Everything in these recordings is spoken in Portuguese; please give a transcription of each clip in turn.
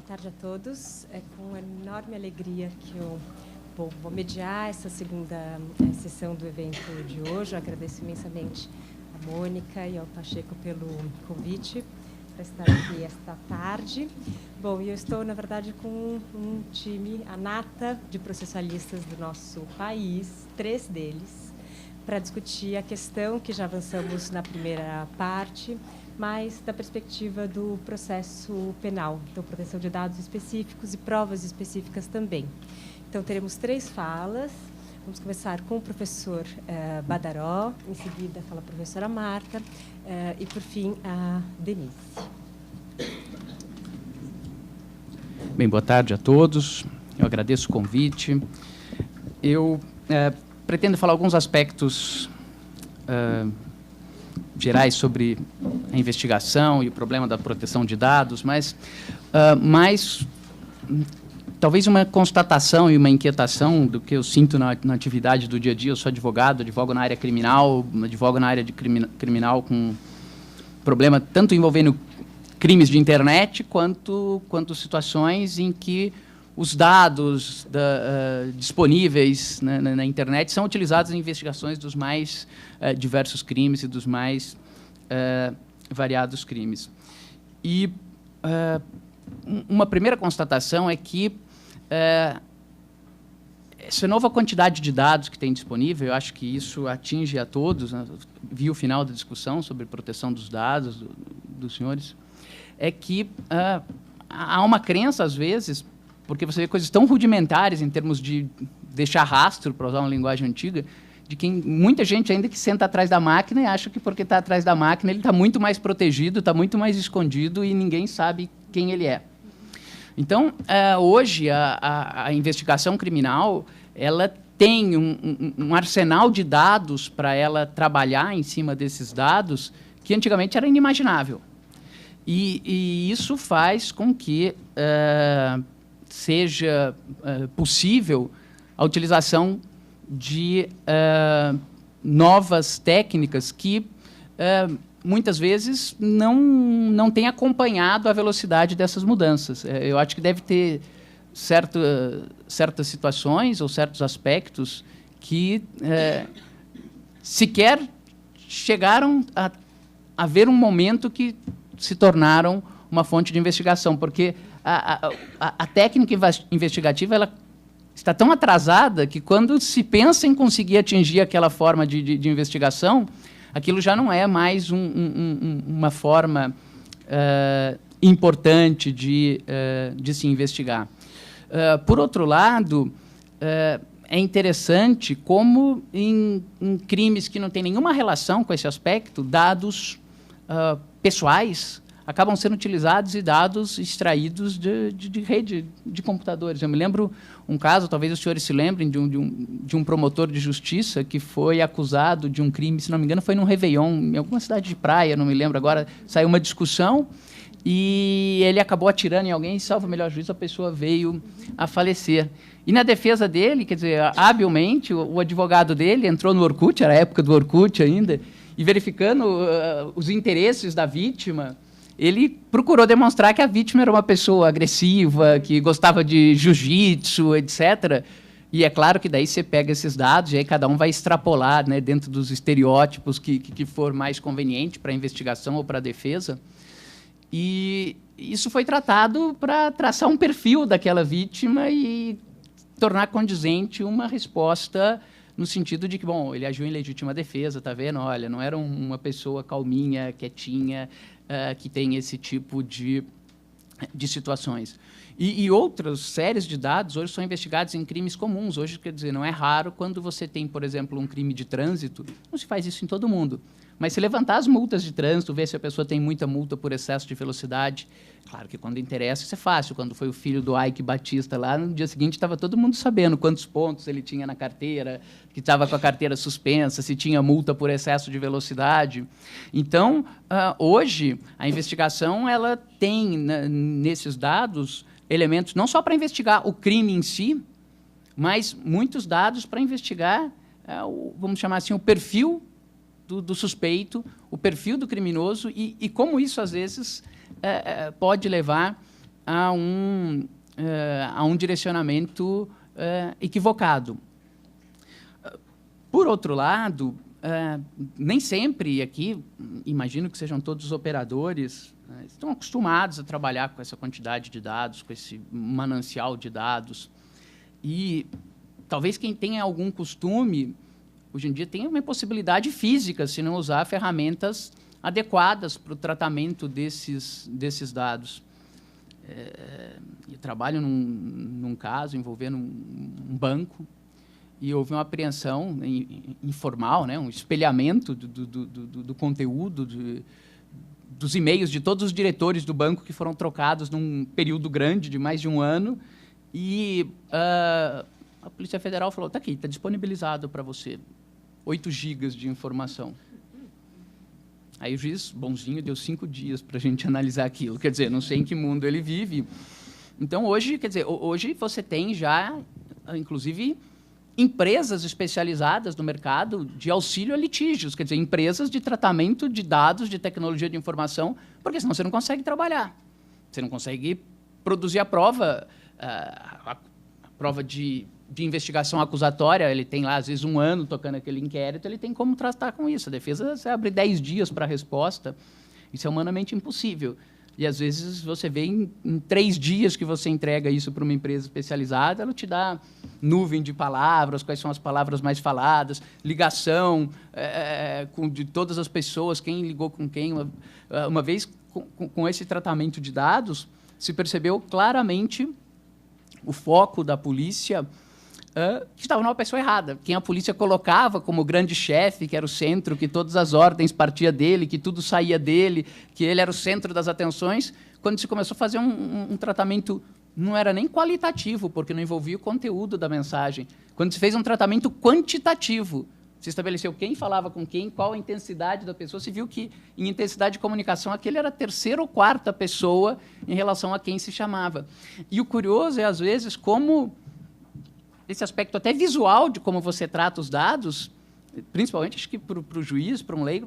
tarde a todos. É com enorme alegria que eu vou mediar essa segunda sessão do evento de hoje. Eu agradeço imensamente a Mônica e ao Pacheco pelo convite para estar aqui esta tarde. Bom, e eu estou, na verdade, com um time, a nata de processualistas do nosso país, 3 deles, para discutir a questão que já avançamos na primeira parte, mas da perspectiva do processo penal, então proteção de dados específicos e provas específicas também. Então, teremos 3 falas. Vamos começar com o professor Badaró, em seguida fala a professora Marta e, por fim, a Denise. Bem, boa tarde a todos. Eu agradeço o convite. Eu pretendo falar alguns aspectos gerais sobre a investigação e o problema da proteção de dados, mas mais talvez uma constatação e uma inquietação do que eu sinto na atividade do dia a dia. Eu sou advogado, advogo na área criminal, advogo na área de criminal com problema tanto envolvendo crimes de internet quanto situações em que os dados disponíveis na internet são utilizados em investigações dos mais diversos crimes e dos mais variados crimes. E uma primeira constatação é que essa nova quantidade de dados que tem disponível, eu acho que isso atinge a todos, né? Vi o final da discussão sobre proteção dos dados dos senhores, é que há uma crença, às vezes, porque você vê coisas tão rudimentares em termos de deixar rastro, para usar uma linguagem antiga, de que muita gente ainda que senta atrás da máquina e acha que porque está atrás da máquina ele está muito mais protegido, está muito mais escondido e ninguém sabe quem ele é. Então, hoje, a investigação criminal ela tem um arsenal de dados para ela trabalhar em cima desses dados que antigamente era inimaginável. E isso faz com que seja possível a utilização de novas técnicas que muitas vezes não têm acompanhado a velocidade dessas mudanças. Eu acho que deve ter certas situações ou certos aspectos que sequer chegaram a haver um momento que se tornaram uma fonte de investigação, porque a técnica investigativa ela está tão atrasada que, quando se pensa em conseguir atingir aquela forma de investigação, aquilo já não é mais uma forma importante de se investigar. Por outro lado, é interessante como, em crimes que não têm nenhuma relação com esse aspecto, dados pessoais acabam sendo utilizados e dados extraídos de rede de computadores. Eu me lembro um caso, talvez os senhores se lembrem, de um promotor de justiça que foi acusado de um crime, se não me engano, foi num Réveillon, em alguma cidade de praia, não me lembro agora, saiu uma discussão e ele acabou atirando em alguém e, salvo o melhor juízo, a pessoa veio a falecer. E, na defesa dele, quer dizer, habilmente, o advogado dele entrou no Orkut, era a época do Orkut ainda, e verificando os interesses da vítima, ele procurou demonstrar que a vítima era uma pessoa agressiva, que gostava de jiu-jitsu, etc. E é claro que daí você pega esses dados e aí cada um vai extrapolar, né, dentro dos estereótipos que for mais conveniente para a investigação ou para a defesa. E isso foi tratado para traçar um perfil daquela vítima e tornar condizente uma resposta no sentido de que, bom, ele agiu em legítima defesa, tá vendo? Olha, não era uma pessoa calminha, quietinha, que tem esse tipo de situações. E outras séries de dados hoje são investigados em crimes comuns. Hoje, quer dizer, não é raro quando você tem, por exemplo, um crime de trânsito, não se faz isso em todo mundo, mas se levantar as multas de trânsito, ver se a pessoa tem muita multa por excesso de velocidade, claro que quando interessa isso é fácil. Quando foi o filho do Ike Batista lá, no dia seguinte estava todo mundo sabendo quantos pontos ele tinha na carteira, que estava com a carteira suspensa, se tinha multa por excesso de velocidade. Então, hoje, a investigação ela tem, nesses dados, elementos não só para investigar o crime em si, mas muitos dados para investigar, vamos chamar assim, o perfil do suspeito, o perfil do criminoso e como isso, às vezes, pode levar a um direcionamento equivocado. Por outro lado, nem sempre, aqui, imagino que sejam todos os operadores, estão acostumados a trabalhar com essa quantidade de dados, com esse manancial de dados. E talvez quem tenha algum costume, hoje em dia, tenha uma impossibilidade física se não usar ferramentas adequadas para o tratamento desses dados. Eu trabalho num caso envolvendo um banco, e houve uma apreensão informal, né, um espelhamento do conteúdo dos e-mails de todos os diretores do banco que foram trocados num período grande de mais de um ano, e a Polícia Federal falou, está aqui, está disponibilizado para você 8 gigas de informação. Aí o juiz, bonzinho, deu 5 dias para a gente analisar aquilo. Quer dizer, não sei em que mundo ele vive. Então, hoje, quer dizer, hoje você tem já, inclusive, empresas especializadas no mercado de auxílio a litígios, quer dizer, empresas de tratamento de dados, de tecnologia de informação, porque senão você não consegue trabalhar. Você não consegue produzir a prova, a prova de investigação acusatória, ele tem lá, às vezes, 1 ano tocando aquele inquérito, ele tem como tratar com isso. A defesa, você abre 10 dias para a resposta, isso é humanamente impossível. E, às vezes, você vê em 3 dias que você entrega isso para uma empresa especializada, ela te dá nuvem de palavras, quais são as palavras mais faladas, ligação de todas as pessoas, quem ligou com quem. Uma vez, com esse tratamento de dados, se percebeu claramente o foco da polícia que estava numa pessoa errada. Quem a polícia colocava como grande chefe, que era o centro, que todas as ordens partiam dele, que tudo saía dele, que ele era o centro das atenções, quando se começou a fazer um tratamento, não era nem qualitativo, porque não envolvia o conteúdo da mensagem. Quando se fez um tratamento quantitativo, se estabeleceu quem falava com quem, qual a intensidade da pessoa, se viu que, em intensidade de comunicação, aquele era a 3ª ou 4ª pessoa em relação a quem se chamava. E o curioso é, às vezes, como esse aspecto até visual de como você trata os dados, principalmente acho que para o juiz, para um leigo,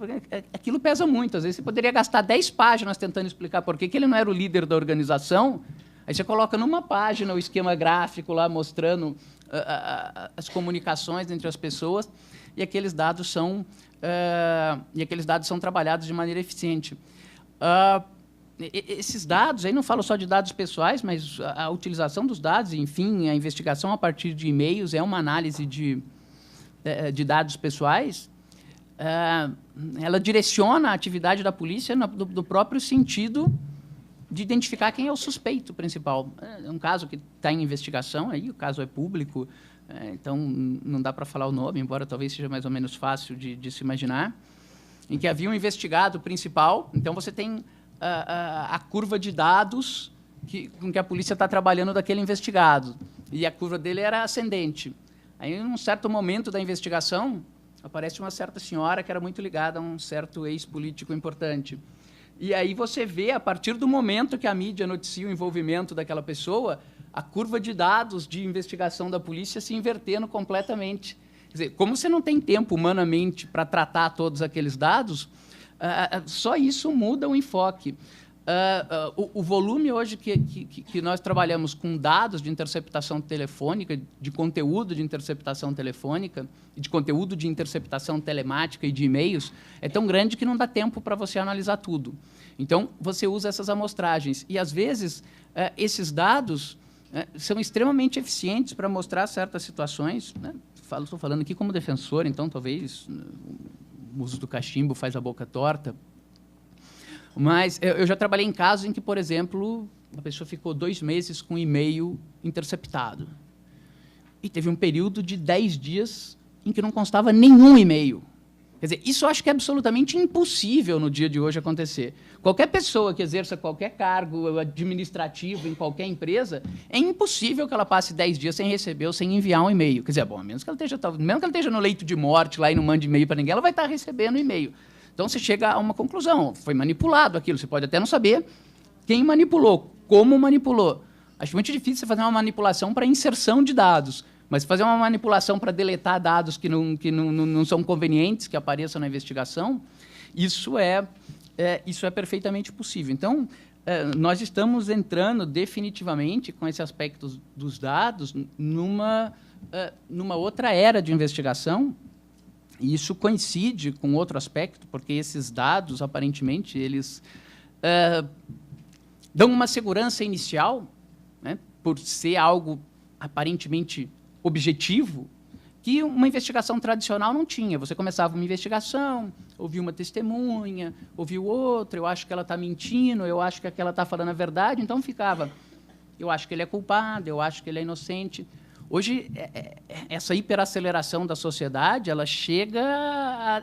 aquilo pesa muito. Às vezes você poderia gastar 10 páginas tentando explicar por que ele não era o líder da organização, aí você coloca numa página o esquema gráfico lá mostrando as comunicações entre as pessoas, e aqueles dados são trabalhados de maneira eficiente. Esses dados, aí não falo só de dados pessoais, mas a utilização dos dados, enfim, a investigação a partir de e-mails é uma análise de dados pessoais, ela direciona a atividade da polícia no próprio sentido de identificar quem é o suspeito principal. É um caso que está em investigação, aí o caso é público, então não dá para falar o nome, embora talvez seja mais ou menos fácil de se imaginar, em que havia um investigado principal, então você tem a curva de dados com que a polícia está trabalhando daquele investigado. E a curva dele era ascendente. Aí, em um certo momento da investigação, aparece uma certa senhora que era muito ligada a um certo ex-político importante. E aí você vê, a partir do momento que a mídia noticia o envolvimento daquela pessoa, a curva de dados de investigação da polícia se invertendo completamente. Quer dizer, como você não tem tempo humanamente para tratar todos aqueles dados, só isso muda o enfoque. O volume hoje que nós trabalhamos com dados de interceptação telefônica, de conteúdo de interceptação telefônica, de conteúdo de interceptação telemática e de e-mails, é tão grande que não dá tempo para você analisar tudo. Então, você usa essas amostragens. E, às vezes, esses dados são extremamente eficientes para mostrar certas situações. Né? Estou falando aqui como defensor, então, talvez o uso do cachimbo faz a boca torta. Mas eu já trabalhei em casos em que, por exemplo, a pessoa ficou 2 meses com e-mail interceptado. E teve um período de 10 dias em que não constava nenhum e-mail. Quer dizer, isso eu acho que é absolutamente impossível no dia de hoje acontecer. Qualquer pessoa que exerça qualquer cargo administrativo em qualquer empresa, é impossível que ela passe 10 dias sem receber ou sem enviar um e-mail. Quer dizer, bom, mesmo que ela esteja no leito de morte lá e não mande e-mail para ninguém, ela vai estar recebendo e-mail. Então, você chega a uma conclusão. Foi manipulado aquilo. Você pode até não saber quem manipulou, como manipulou. Acho muito difícil você fazer uma manipulação para inserção de dados, mas fazer uma manipulação para deletar dados que não são convenientes, que apareçam na investigação, isso é perfeitamente possível. Então, nós estamos entrando definitivamente com esse aspecto dos dados numa outra era de investigação, e isso coincide com outro aspecto, porque esses dados, aparentemente, eles dão uma segurança inicial, né, por ser algo aparentemente objetivo, que uma investigação tradicional não tinha. Você começava uma investigação, ouvia uma testemunha, ouvia outra, eu acho que ela está mentindo, eu acho que aquela está falando a verdade, então ficava, eu acho que ele é culpado, eu acho que ele é inocente. Hoje, essa hiperaceleração da sociedade, ela chega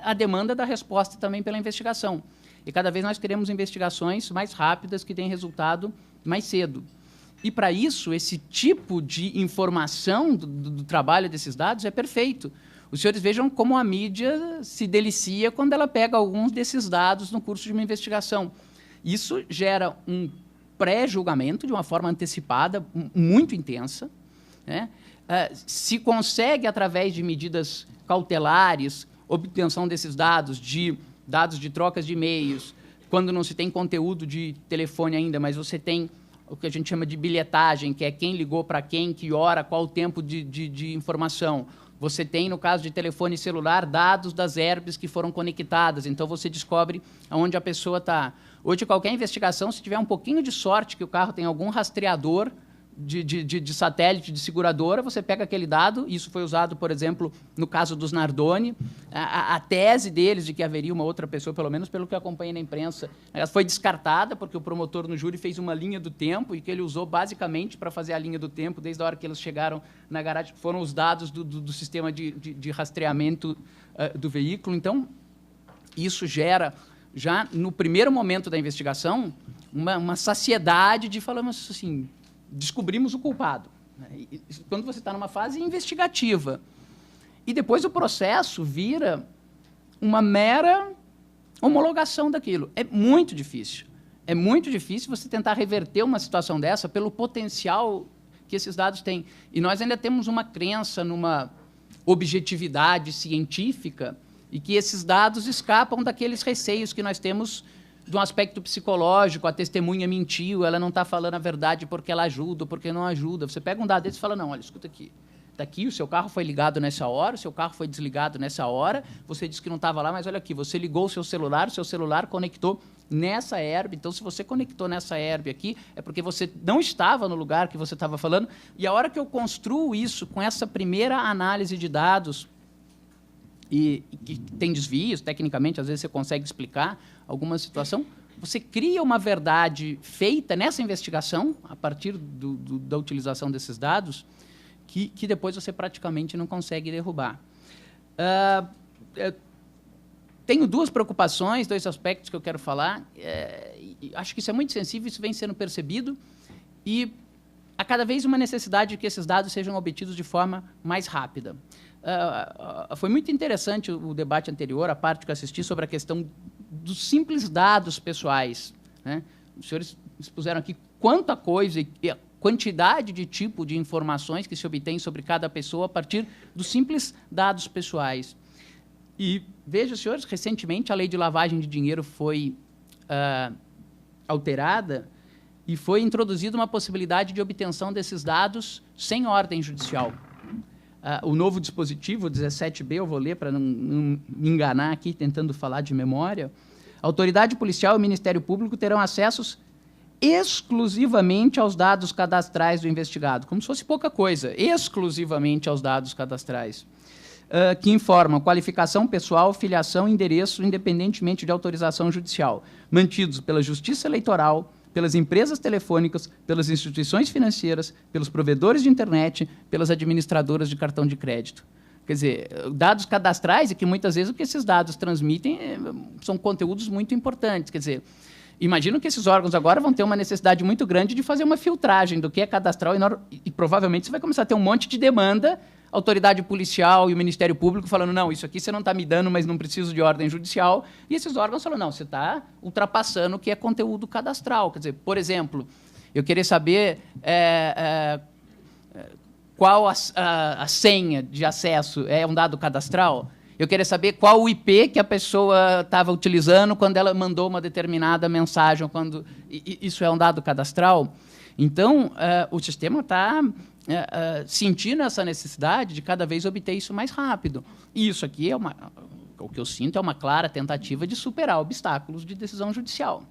à demanda da resposta também pela investigação. E cada vez nós queremos investigações mais rápidas, que deem resultado mais cedo. E, para isso, esse tipo de informação do trabalho desses dados é perfeito. Os senhores vejam como a mídia se delicia quando ela pega alguns desses dados no curso de uma investigação. Isso gera um pré-julgamento de uma forma antecipada, muito intensa, né? Se consegue, através de medidas cautelares, obtenção desses dados de trocas de e-mails, quando não se tem conteúdo de telefone ainda, mas você tem o que a gente chama de bilhetagem, que é quem ligou para quem, que hora, qual o tempo de informação. Você tem, no caso de telefone celular, dados das herbes que foram conectadas, então você descobre onde a pessoa está. Hoje, qualquer investigação, se tiver um pouquinho de sorte que o carro tem algum rastreador de satélite, de seguradora, você pega aquele dado, isso foi usado, por exemplo, no caso dos Nardoni, a tese deles de que haveria uma outra pessoa, pelo menos pelo que eu acompanhei na imprensa, ela foi descartada, porque o promotor no júri fez uma linha do tempo, e que ele usou basicamente para fazer a linha do tempo, desde a hora que eles chegaram na garagem, foram os dados do sistema de rastreamento do veículo. Então, isso gera, já no primeiro momento da investigação, uma saciedade de, falamos assim, descobrimos o culpado. Quando você está numa fase investigativa. E depois o processo vira uma mera homologação daquilo. É muito difícil. É muito difícil você tentar reverter uma situação dessa pelo potencial que esses dados têm. E nós ainda temos uma crença numa objetividade científica e que esses dados escapam daqueles receios que nós temos de um aspecto psicológico. A testemunha mentiu, ela não está falando a verdade porque ela ajuda ou porque não ajuda. Você pega um dado desse e fala, não, olha, escuta aqui. Está aqui, o seu carro foi ligado nessa hora, o seu carro foi desligado nessa hora, você disse que não estava lá, mas olha aqui, você ligou o seu celular conectou nessa herb. Então, se você conectou nessa herb aqui, é porque você não estava no lugar que você estava falando. E a hora que eu construo isso com essa primeira análise de dados, e que tem desvios, tecnicamente, às vezes você consegue explicar alguma situação, você cria uma verdade feita nessa investigação, a partir da utilização desses dados, que depois você praticamente não consegue derrubar. Tenho duas preocupações, dois aspectos que eu quero falar. Acho que isso é muito sensível, isso vem sendo percebido, e há cada vez uma necessidade de que esses dados sejam obtidos de forma mais rápida. Foi muito interessante o debate anterior, a parte que eu assisti, sobre a questão dos simples dados pessoais, né? Os senhores expuseram aqui quanta coisa e a quantidade de tipo de informações que se obtém sobre cada pessoa a partir dos simples dados pessoais. E veja, senhores, recentemente a lei de lavagem de dinheiro foi alterada e foi introduzida uma possibilidade de obtenção desses dados sem ordem judicial. O novo dispositivo, 17B, eu vou ler para não me enganar aqui, tentando falar de memória. A autoridade policial e o Ministério Público terão acessos exclusivamente aos dados cadastrais do investigado, como se fosse pouca coisa, exclusivamente aos dados cadastrais, que informam qualificação pessoal, filiação e endereço, independentemente de autorização judicial, mantidos pela Justiça Eleitoral, pelas empresas telefônicas, pelas instituições financeiras, pelos provedores de internet, pelas administradoras de cartão de crédito. Quer dizer, dados cadastrais, é que muitas vezes o que esses dados transmitem são conteúdos muito importantes. Quer dizer, imagino que esses órgãos agora vão ter uma necessidade muito grande de fazer uma filtragem do que é cadastral e provavelmente você vai começar a ter um monte de demanda, a autoridade policial e o Ministério Público falando, não, isso aqui você não está me dando, mas não preciso de ordem judicial. E esses órgãos falam, não, você está ultrapassando o que é conteúdo cadastral. Quer dizer, por exemplo, eu queria saber qual a senha de acesso é um dado cadastral. eu querer saber qual o IP que a pessoa estava utilizando quando ela mandou uma determinada mensagem, quando isso é um dado cadastral. Então, o sistema está sentindo essa necessidade de cada vez obter isso mais rápido. E isso aqui o que eu sinto é uma clara tentativa de superar obstáculos de decisão judicial.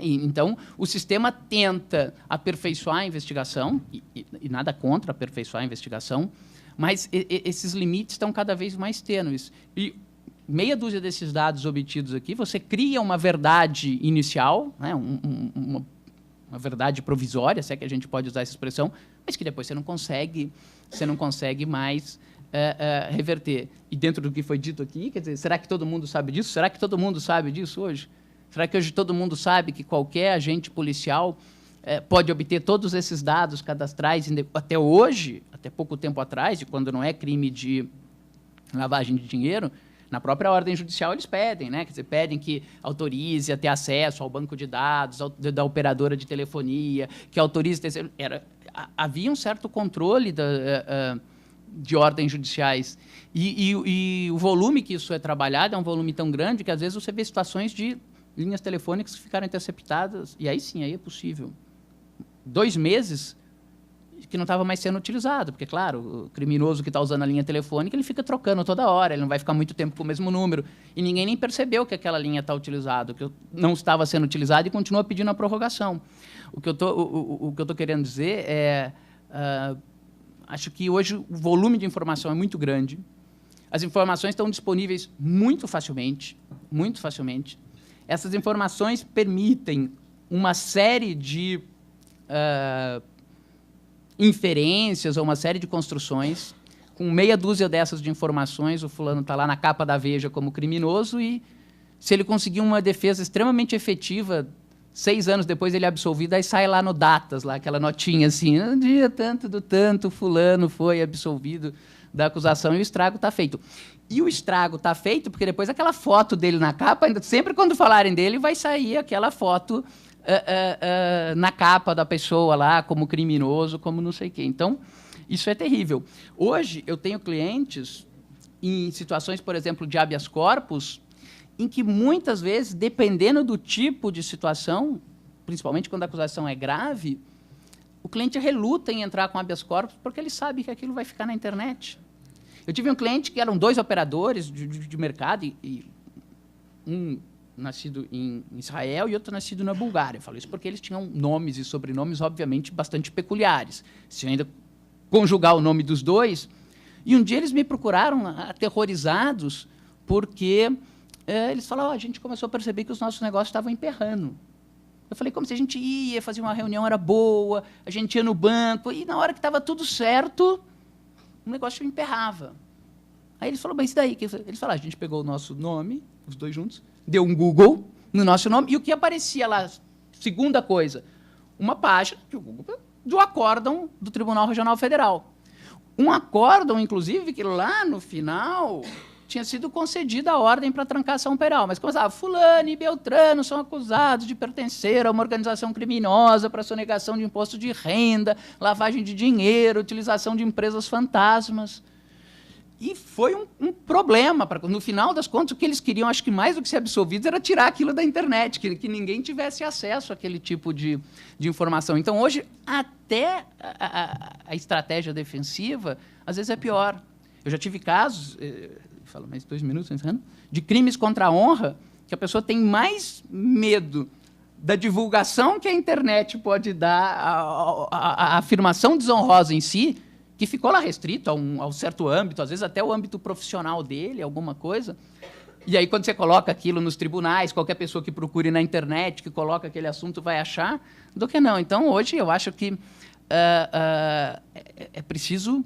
Então, o sistema tenta aperfeiçoar a investigação, e nada contra aperfeiçoar a investigação, mas esses limites estão cada vez mais tênues. E meia dúzia desses dados obtidos aqui, você cria uma verdade inicial, né, uma verdade provisória, se é que a gente pode usar essa expressão, mas que depois você não consegue mais reverter. E dentro do que foi dito aqui, quer dizer, será que todo mundo sabe disso? Será que todo mundo sabe disso hoje? Será que hoje todo mundo sabe que qualquer agente policial pode obter todos esses dados cadastrais até hoje, até pouco tempo atrás, e quando não é crime de lavagem de dinheiro, na própria ordem judicial eles pedem, né? Quer dizer, pedem que autorize a ter acesso ao banco de dados da operadora de telefonia, que autorize... Havia um certo controle de ordens judiciais. E o volume que isso é trabalhado é um volume tão grande que, às vezes, você vê situações de linhas telefônicas que ficaram interceptadas, e aí sim, aí é possível. 2 meses que não estava mais sendo utilizado, porque, claro, o criminoso que está usando a linha telefônica, ele fica trocando toda hora, ele não vai ficar muito tempo com o mesmo número, e ninguém nem percebeu que aquela linha está utilizada, que não estava sendo utilizada e continua pedindo a prorrogação. O que eu tô querendo dizer é... acho que hoje o volume de informação é muito grande, as informações estão disponíveis muito facilmente, muito facilmente. Essas informações permitem uma série de inferências ou uma série de construções. Com meia dúzia dessas de informações, o fulano está lá na capa da Veja como criminoso e, se ele conseguir uma defesa extremamente efetiva, 6 anos depois ele é absolvido, aí sai lá no Datas, lá, aquela notinha assim, no dia tanto do tanto, fulano foi absolvido da acusação e o estrago está feito. E o estrago está feito porque depois aquela foto dele na capa, ainda, sempre quando falarem dele, vai sair aquela foto na capa da pessoa lá, como criminoso, como não sei o quê. Então, isso é terrível. Hoje, eu tenho clientes em situações, por exemplo, de habeas corpus, em que, muitas vezes, dependendo do tipo de situação, principalmente quando a acusação é grave, o cliente reluta em entrar com habeas corpus porque ele sabe que aquilo vai ficar na internet. Eu tive um cliente que eram 2 operadores de mercado, e um nascido em Israel e outro nascido na Bulgária. Eu falo isso porque eles tinham nomes e sobrenomes, obviamente, bastante peculiares. Se eu ainda conjugar o nome dos 2... E um dia eles me procuraram aterrorizados porque eles falaram, a gente começou a perceber que os nossos negócios estavam emperrando. Eu falei, como se a gente ia fazer uma reunião, era boa, a gente ia no banco, e na hora que estava tudo certo, o negócio emperrava. Aí eles falaram, mas e daí? Eles falaram, a gente pegou o nosso nome, os 2 juntos, deu um Google no nosso nome, e o que aparecia lá, segunda coisa, uma página do acórdão do Tribunal Regional Federal. Um acórdão, inclusive, que lá no final tinha sido concedida a ordem para trancação penal, mas começava, fulano e Beltrano são acusados de pertencer a uma organização criminosa para sonegação de imposto de renda, lavagem de dinheiro, utilização de empresas fantasmas. E foi um problema. No final das contas, o que eles queriam, acho que mais do que ser absolvidos, era tirar aquilo da internet, que ninguém tivesse acesso àquele tipo de informação. Então, hoje, até a estratégia defensiva, às vezes, é pior. Eu já tive casos, falo mais 2 minutos, de crimes contra a honra, que a pessoa tem mais medo da divulgação que a internet pode dar, a afirmação desonrosa em si, que ficou lá restrito a um certo âmbito, às vezes até o âmbito profissional dele, alguma coisa. E aí, quando você coloca aquilo nos tribunais, qualquer pessoa que procure na internet, que coloca aquele assunto, vai achar, do que não. Então, hoje, eu acho que é preciso,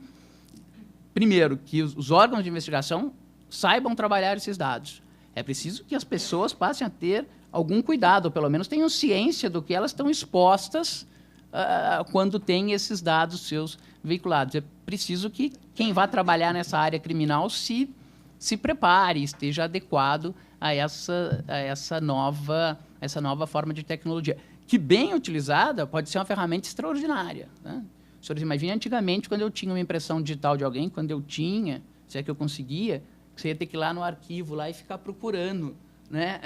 primeiro, que os órgãos de investigação saibam trabalhar esses dados. É preciso que as pessoas passem a ter algum cuidado, ou pelo menos tenham ciência do que elas estão expostas quando tem esses dados seus veiculados. É preciso que quem vai trabalhar nessa área criminal se prepare, esteja adequado a essa nova forma de tecnologia, que, bem utilizada, pode ser uma ferramenta extraordinária. Né? Senhores, imaginem antigamente, quando eu tinha uma impressão digital de alguém, quando eu tinha, se é que eu conseguia, Você ia ter que ir lá no arquivo lá e ficar procurando, né?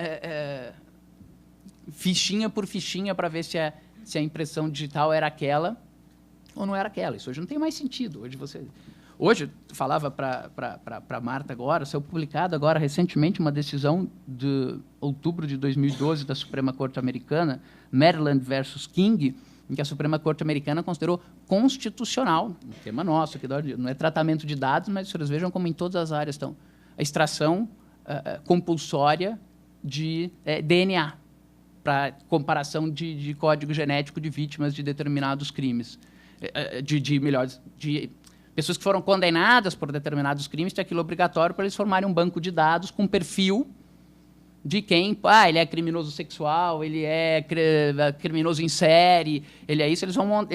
Fichinha por fichinha para ver se a impressão digital era aquela ou não era aquela. Isso hoje não tem mais sentido. Hoje eu falava para a Marta agora, saiu publicado agora recentemente uma decisão de outubro de 2012 da Suprema Corte Americana, Maryland versus King, em que a Suprema Corte Americana considerou constitucional, um tema nosso, que não é tratamento de dados, mas vocês vejam como em todas as áreas estão, a extração compulsória de DNA para comparação de código genético de vítimas de determinados crimes, de pessoas que foram condenadas por determinados crimes, tem aquilo obrigatório para eles formarem um banco de dados com perfil de quem, ele é criminoso sexual, ele é criminoso em série, ele é isso. Eles vão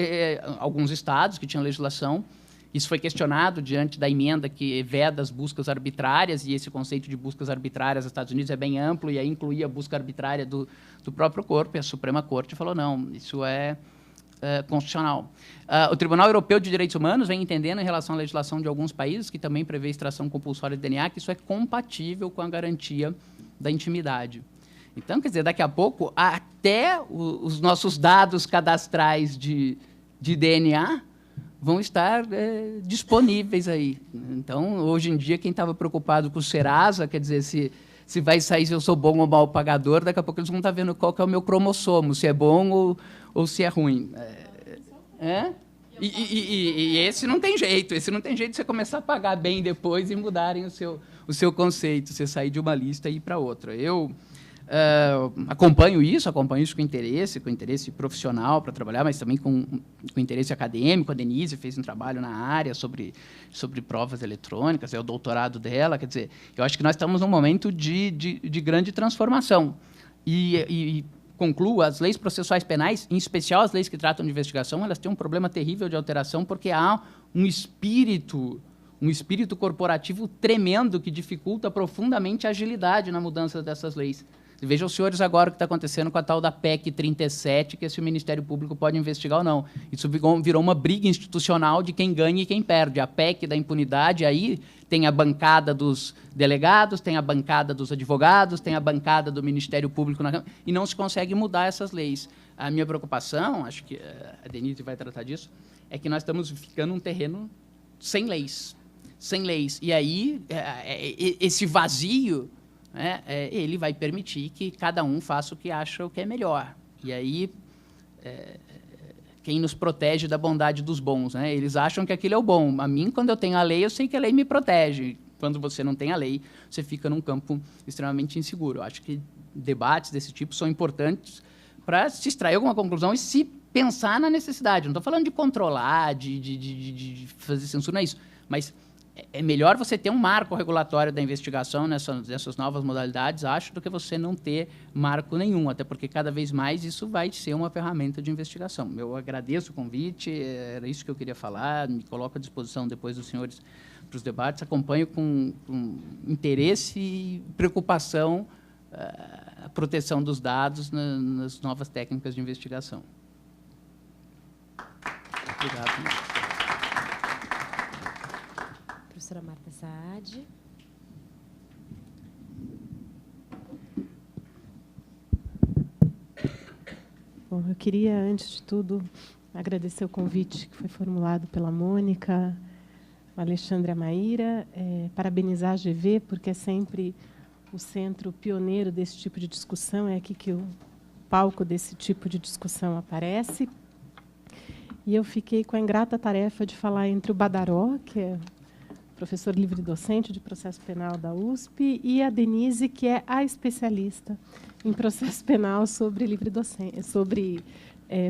alguns estados que tinham legislação. Isso foi questionado diante da emenda que veda as buscas arbitrárias, e esse conceito de buscas arbitrárias nos Estados Unidos é bem amplo, e aí incluía a busca arbitrária do próprio corpo, e a Suprema Corte falou, não, isso é constitucional. O Tribunal Europeu de Direitos Humanos vem entendendo, em relação à legislação de alguns países, que também prevê extração compulsória de DNA, que isso é compatível com a garantia da intimidade. Então, quer dizer, daqui a pouco, até os nossos dados cadastrais de DNA vão estar disponíveis aí. Então, hoje em dia, quem estava preocupado com o Serasa, quer dizer, se vai sair se eu sou bom ou mau pagador, daqui a pouco eles vão estar vendo qual que é o meu cromossomo, se é bom ou se é ruim. E esse não tem jeito, de você começar a pagar bem depois e mudarem o seu conceito, você sair de uma lista e ir para outra. Eu acompanho isso com interesse profissional para trabalhar, mas também com interesse acadêmico. A Denise fez um trabalho na área sobre provas eletrônicas, é o doutorado dela. Quer dizer, eu acho que nós estamos num momento de grande transformação. E concluo, as leis processuais penais, em especial as leis que tratam de investigação, elas têm um problema terrível de alteração, porque há um espírito corporativo tremendo que dificulta profundamente a agilidade na mudança dessas leis. Vejam os senhores agora o que está acontecendo com a tal da PEC 37, que é se o Ministério Público pode investigar ou não. Isso virou uma briga institucional de quem ganha e quem perde. A PEC da impunidade, aí tem a bancada dos delegados, tem a bancada dos advogados, tem a bancada do Ministério Público, e não se consegue mudar essas leis. A minha preocupação, acho que a Denise vai tratar disso, é que nós estamos ficando num terreno sem leis. E aí, esse vazio, ele vai permitir que cada um faça o que acha o que é melhor. E aí, quem nos protege da bondade dos bons? Eles acham que aquilo é o bom. A mim, quando eu tenho a lei, eu sei que a lei me protege. Quando você não tem a lei, você fica num campo extremamente inseguro. Eu acho que debates desse tipo são importantes para se extrair alguma conclusão e se pensar na necessidade. Não estou falando de controlar, de fazer censura, não é isso. Mas é melhor você ter um marco regulatório da investigação nessas novas modalidades, acho, do que você não ter marco nenhum, até porque cada vez mais isso vai ser uma ferramenta de investigação. Eu agradeço o convite, era isso que eu queria falar, me coloco à disposição depois dos senhores para os debates, acompanho com interesse e preocupação a proteção dos dados nas novas técnicas de investigação. Obrigado. Professora Marta Saad. Bom, eu queria, antes de tudo, agradecer o convite que foi formulado pela Mônica, o Alexandre e a Maíra, parabenizar a GV, porque é sempre o centro pioneiro desse tipo de discussão, é aqui que o palco desse tipo de discussão aparece. E eu fiquei com a ingrata tarefa de falar entre o Badaró, que é professor livre-docente de processo penal da USP, e a Denise, que é a especialista em processo penal sobre livre-docência, sobre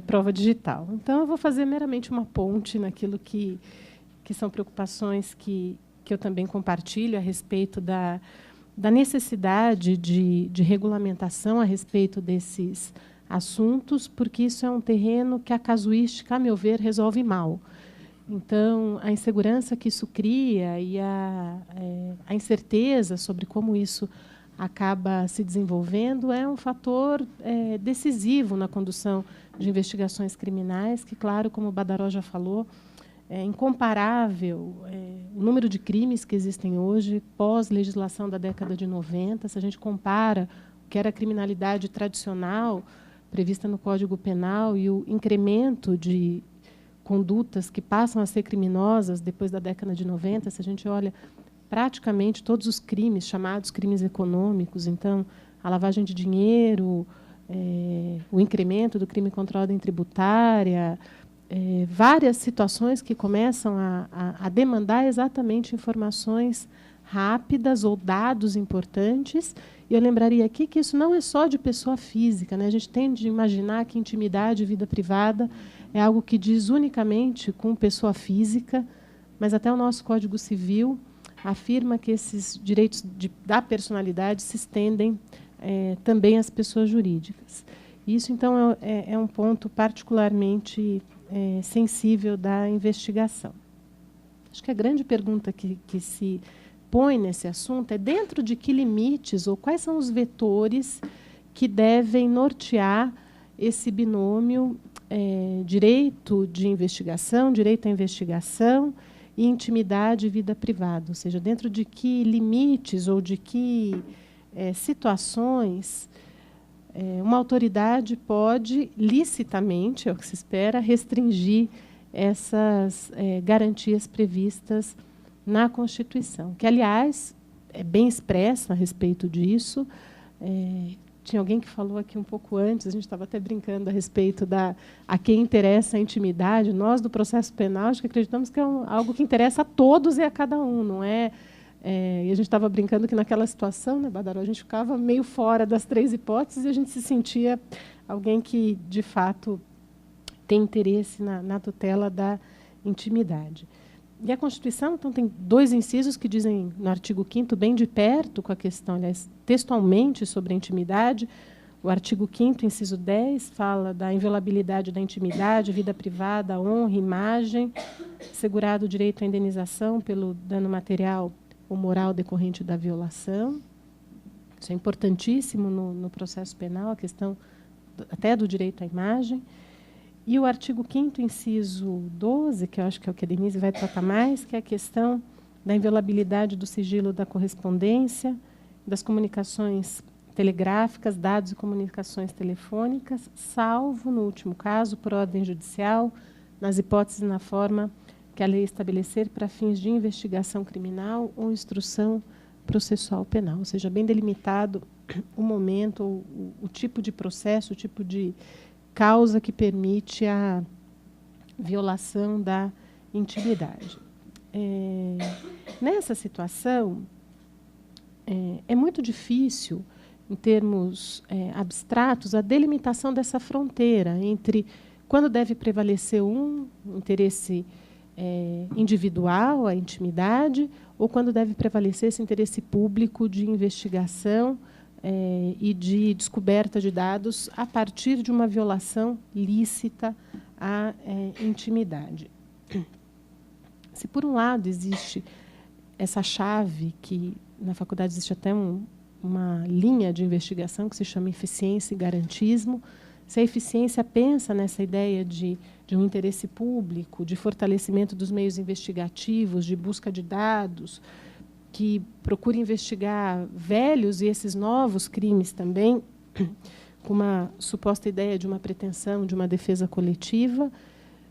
prova digital. Então, eu vou fazer meramente uma ponte naquilo que são preocupações que eu também compartilho a respeito da necessidade de regulamentação a respeito desses assuntos, porque isso é um terreno que a casuística, a meu ver, resolve mal. Então, a insegurança que isso cria e a incerteza sobre como isso acaba se desenvolvendo é um fator decisivo na condução de investigações criminais, que, claro, como o Badaró já falou, incomparável o número de crimes que existem hoje, pós-legislação da década de 90. Se a gente compara o que era a criminalidade tradicional, prevista no Código Penal, e o incremento de condutas que passam a ser criminosas depois da década de 90, se a gente olha praticamente todos os crimes, chamados crimes econômicos, então, a lavagem de dinheiro, o incremento do crime contra a ordem tributária, várias situações que começam a demandar exatamente informações rápidas ou dados importantes. E eu lembraria aqui que isso não é só de pessoa física, né? A gente tende a imaginar que intimidade e vida privada é algo que diz unicamente com pessoa física, mas até o nosso Código Civil afirma que esses direitos da personalidade se estendem também às pessoas jurídicas. Isso, então, é um ponto particularmente sensível da investigação. Acho que a grande pergunta que se põe nesse assunto é dentro de que limites ou quais são os vetores que devem nortear esse binômio direito de investigação, direito à investigação e intimidade e vida privada, ou seja, dentro de que limites ou de que situações uma autoridade pode, licitamente, é o que se espera, restringir essas garantias previstas na Constituição, que, aliás, é bem expressa a respeito disso. Tinha alguém que falou aqui um pouco antes, a gente estava até brincando a respeito a quem interessa a intimidade. Nós, do processo penal, acho que acreditamos que é algo que interessa a todos e a cada um, não é? E a gente estava brincando que, naquela situação, né, Badaró, a gente ficava meio fora das 3 hipóteses e a gente se sentia alguém que, de fato, tem interesse na tutela da intimidade. E a Constituição, então, tem 2 incisos que dizem, no artigo 5º, bem de perto com a questão, aliás, textualmente, sobre a intimidade. O artigo 5º, inciso 10, fala da inviolabilidade da intimidade, vida privada, honra, imagem, assegurado o direito à indenização pelo dano material ou moral decorrente da violação. Isso é importantíssimo no processo penal, a questão até do direito à imagem. E o artigo 5º, inciso 12, que eu acho que é o que a Denise vai tratar mais, que é a questão da inviolabilidade do sigilo da correspondência, das comunicações telegráficas, dados e comunicações telefônicas, salvo, no último caso, por ordem judicial, nas hipóteses e na forma que a lei estabelecer para fins de investigação criminal ou instrução processual penal. Ou seja, bem delimitado o momento, o tipo de processo, o tipo de causa que permite a violação da intimidade. Nessa situação, é muito difícil, em termos abstratos, a delimitação dessa fronteira entre quando deve prevalecer um interesse individual, a intimidade, ou quando deve prevalecer esse interesse público de investigação e de descoberta de dados a partir de uma violação lícita à intimidade. Se, por um lado, existe essa chave, que na faculdade existe até uma linha de investigação que se chama eficiência e garantismo, se a eficiência pensa nessa ideia de um interesse público, de fortalecimento dos meios investigativos, de busca de dados, que procura investigar velhos e esses novos crimes também, com uma suposta ideia de uma pretensão, de uma defesa coletiva.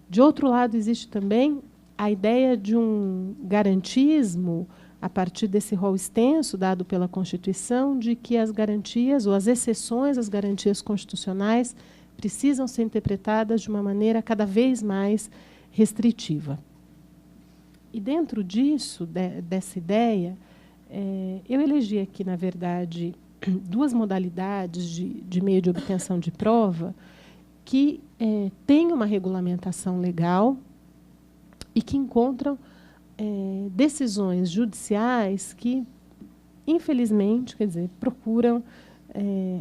De outro lado, existe também a ideia de um garantismo, a partir desse rol extenso dado pela Constituição, de que as garantias ou as exceções às garantias constitucionais precisam ser interpretadas de uma maneira cada vez mais restritiva. E, dentro disso, dessa ideia, eu elegi aqui, na verdade, 2 modalidades de meio de obtenção de prova que têm uma regulamentação legal e que encontram decisões judiciais que, infelizmente, quer dizer, procuram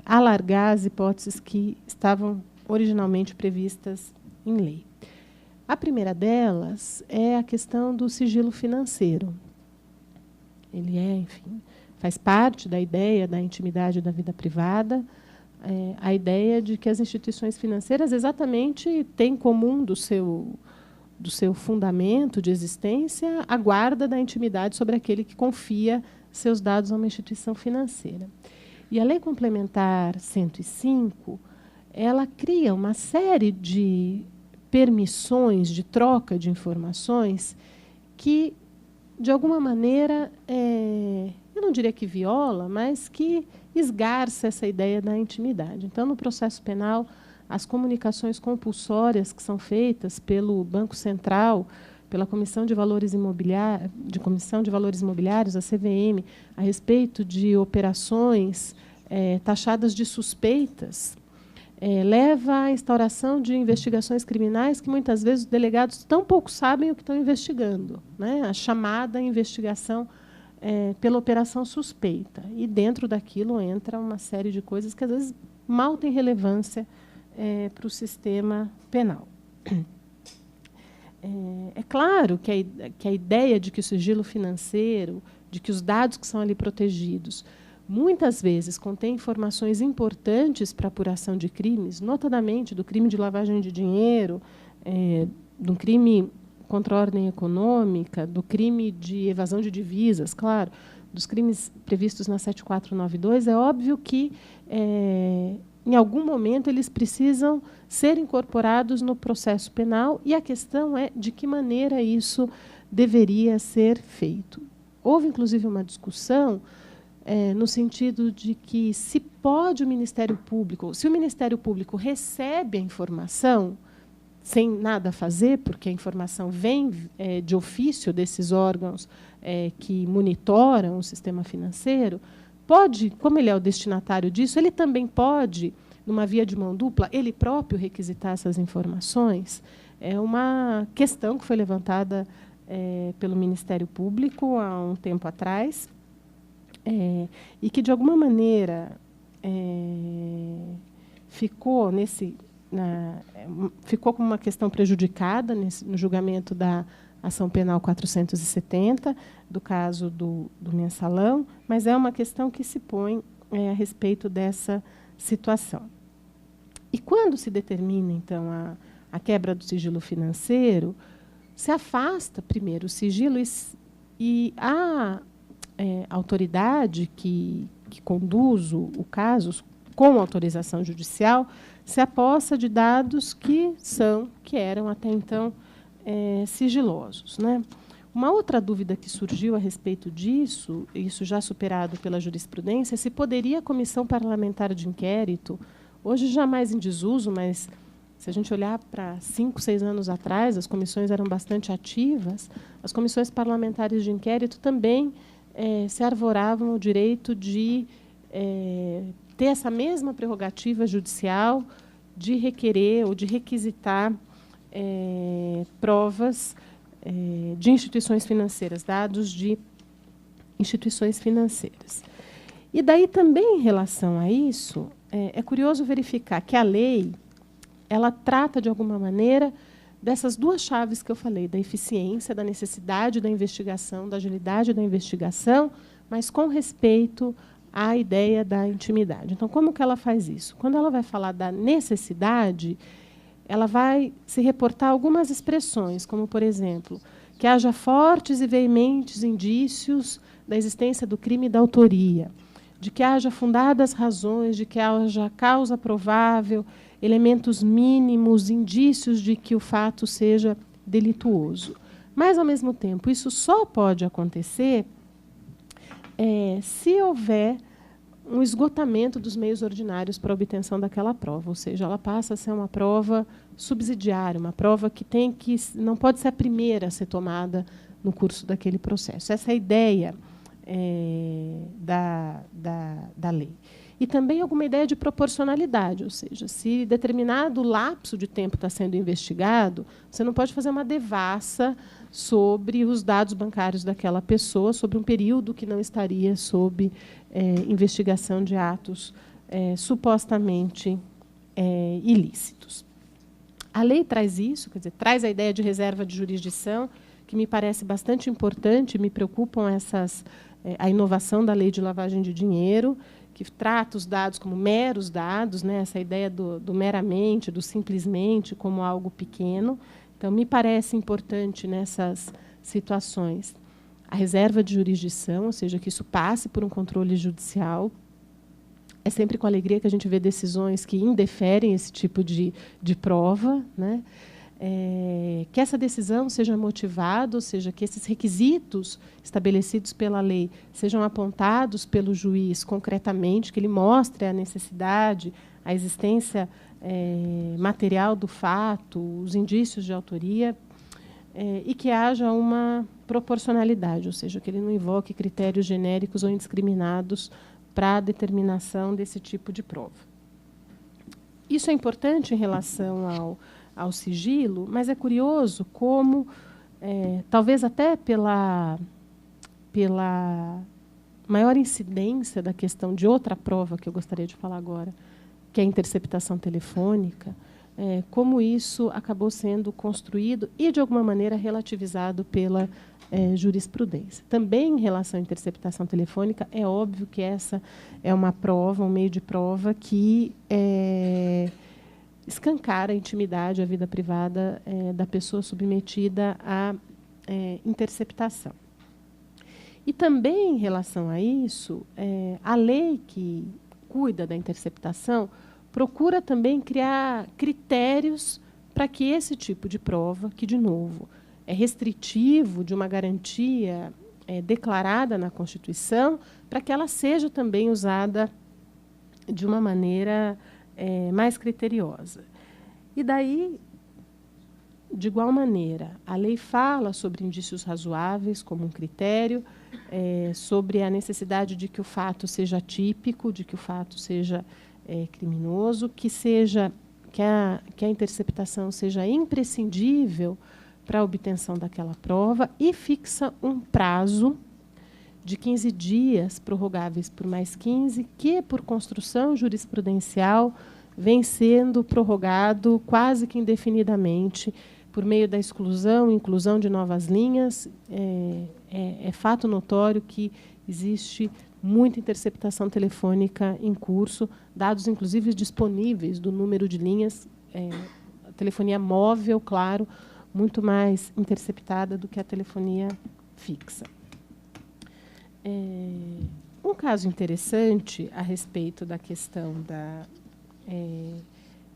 alargar as hipóteses que estavam originalmente previstas em lei. A primeira delas é a questão do sigilo financeiro. Ele enfim, faz parte da ideia da intimidade da vida privada, a ideia de que as instituições financeiras exatamente têm como um dos do seu fundamento de existência, a guarda da intimidade sobre aquele que confia seus dados a uma instituição financeira. E a Lei Complementar 105, ela cria uma série de permissões de troca de informações que, de alguma maneira, eu não diria que viola, mas que esgarça essa ideia da intimidade. Então, no processo penal, as comunicações compulsórias que são feitas pelo Banco Central, pela Comissão de Valores Imobiliários, a CVM, a respeito de operações taxadas de suspeitas, leva à instauração de investigações criminais que, muitas vezes, os delegados tão pouco sabem o que estão investigando, né? A chamada investigação pela operação suspeita. E, dentro daquilo, entra uma série de coisas que, às vezes, mal têm relevância para o sistema penal. É claro que a ideia de que o sigilo financeiro, de que os dados que são ali protegidos, muitas vezes contém informações importantes para a apuração de crimes, notadamente do crime de lavagem de dinheiro, do crime contra a ordem econômica, do crime de evasão de divisas, claro, dos crimes previstos na 7492, é óbvio que, em algum momento, eles precisam ser incorporados no processo penal, e a questão é de que maneira isso deveria ser feito. Houve, inclusive, uma discussão no sentido de que se pode o Ministério Público, se o Ministério Público recebe a informação sem nada fazer, porque a informação vem de ofício desses órgãos que monitoram o sistema financeiro, pode, como ele é o destinatário disso, ele também pode, numa via de mão dupla, ele próprio requisitar essas informações. É uma questão que foi levantada pelo Ministério Público há um tempo atrás, e que, de alguma maneira, ficou como uma questão prejudicada no julgamento da Ação Penal 470, do caso do mensalão, mas é uma questão que se põe a respeito dessa situação. E, quando se determina, então, a quebra do sigilo financeiro, se afasta, primeiro, o sigilo e a autoridade que conduz o caso, com autorização judicial, se apossa de dados que eram até então sigilosos, né? Uma outra dúvida que surgiu a respeito disso, isso já superado pela jurisprudência, é se poderia a comissão parlamentar de inquérito, hoje já mais em desuso, mas se a gente olhar para 5, 6 anos atrás, as comissões eram bastante ativas, as comissões parlamentares de inquérito também se arvoravam o direito de ter essa mesma prerrogativa judicial de requerer ou de requisitar provas de instituições financeiras, dados de instituições financeiras. E daí também, em relação a isso, é curioso verificar que a lei ela trata, de alguma maneira, dessas duas chaves que eu falei, da eficiência, da necessidade da investigação, da agilidade da investigação, mas com respeito à ideia da intimidade. Então, como que ela faz isso? Quando ela vai falar da necessidade, ela vai se reportar algumas expressões, como, por exemplo, que haja fortes e veementes indícios da existência do crime e da autoria, de que haja fundadas razões, de que haja causa provável, elementos mínimos, indícios de que o fato seja delituoso. Mas, ao mesmo tempo, isso só pode acontecer se houver um esgotamento dos meios ordinários para a obtenção daquela prova, ou seja, ela passa a ser uma prova subsidiária, uma prova que não pode ser a primeira a ser tomada no curso daquele processo. Essa é a ideia da lei. E também alguma ideia de proporcionalidade, ou seja, se determinado lapso de tempo está sendo investigado, você não pode fazer uma devassa sobre os dados bancários daquela pessoa, sobre um período que não estaria sob investigação de atos supostamente ilícitos. A lei traz isso, quer dizer, traz a ideia de reserva de jurisdição, que me parece bastante importante, me preocupam a inovação da lei de lavagem de dinheiro, que trata os dados como meros dados, né? Essa ideia do meramente, do simplesmente, como algo pequeno. Então, me parece importante nessas situações a reserva de jurisdição, ou seja, que isso passe por um controle judicial. É sempre com alegria que a gente vê decisões que indeferem esse tipo de prova, né? Que essa decisão seja motivada, ou seja, que esses requisitos estabelecidos pela lei sejam apontados pelo juiz concretamente, que ele mostre a necessidade, a existência material do fato, os indícios de autoria, e que haja uma proporcionalidade, ou seja, que ele não invoque critérios genéricos ou indiscriminados para a determinação desse tipo de prova. Isso é importante em relação ao sigilo, mas é curioso como, talvez até pela maior incidência da questão de outra prova que eu gostaria de falar agora, que é a interceptação telefônica, como isso acabou sendo construído e, de alguma maneira, relativizado pela jurisprudência. Também, em relação à interceptação telefônica, é óbvio que essa é uma prova, um meio de prova que escancara a intimidade, a vida privada da pessoa submetida à interceptação. E também, em relação a isso, a lei que cuida da interceptação procura também criar critérios para que esse tipo de prova, que, de novo, é restritivo de uma garantia declarada na Constituição, para que ela seja também usada de uma maneira mais criteriosa. E daí, de igual maneira, a lei fala sobre indícios razoáveis como um critério, sobre a necessidade de que o fato seja típico, de que o fato seja criminoso, que a interceptação seja imprescindível para a obtenção daquela prova, e fixa um prazo de 15 dias, prorrogáveis por mais 15, que, por construção jurisprudencial, vem sendo prorrogado quase que indefinidamente, por meio da inclusão de novas linhas. É fato notório que existe muita interceptação telefônica em curso, dados, inclusive, disponíveis do número de linhas, a telefonia móvel, claro, muito mais interceptada do que a telefonia fixa. Um caso interessante a respeito da questão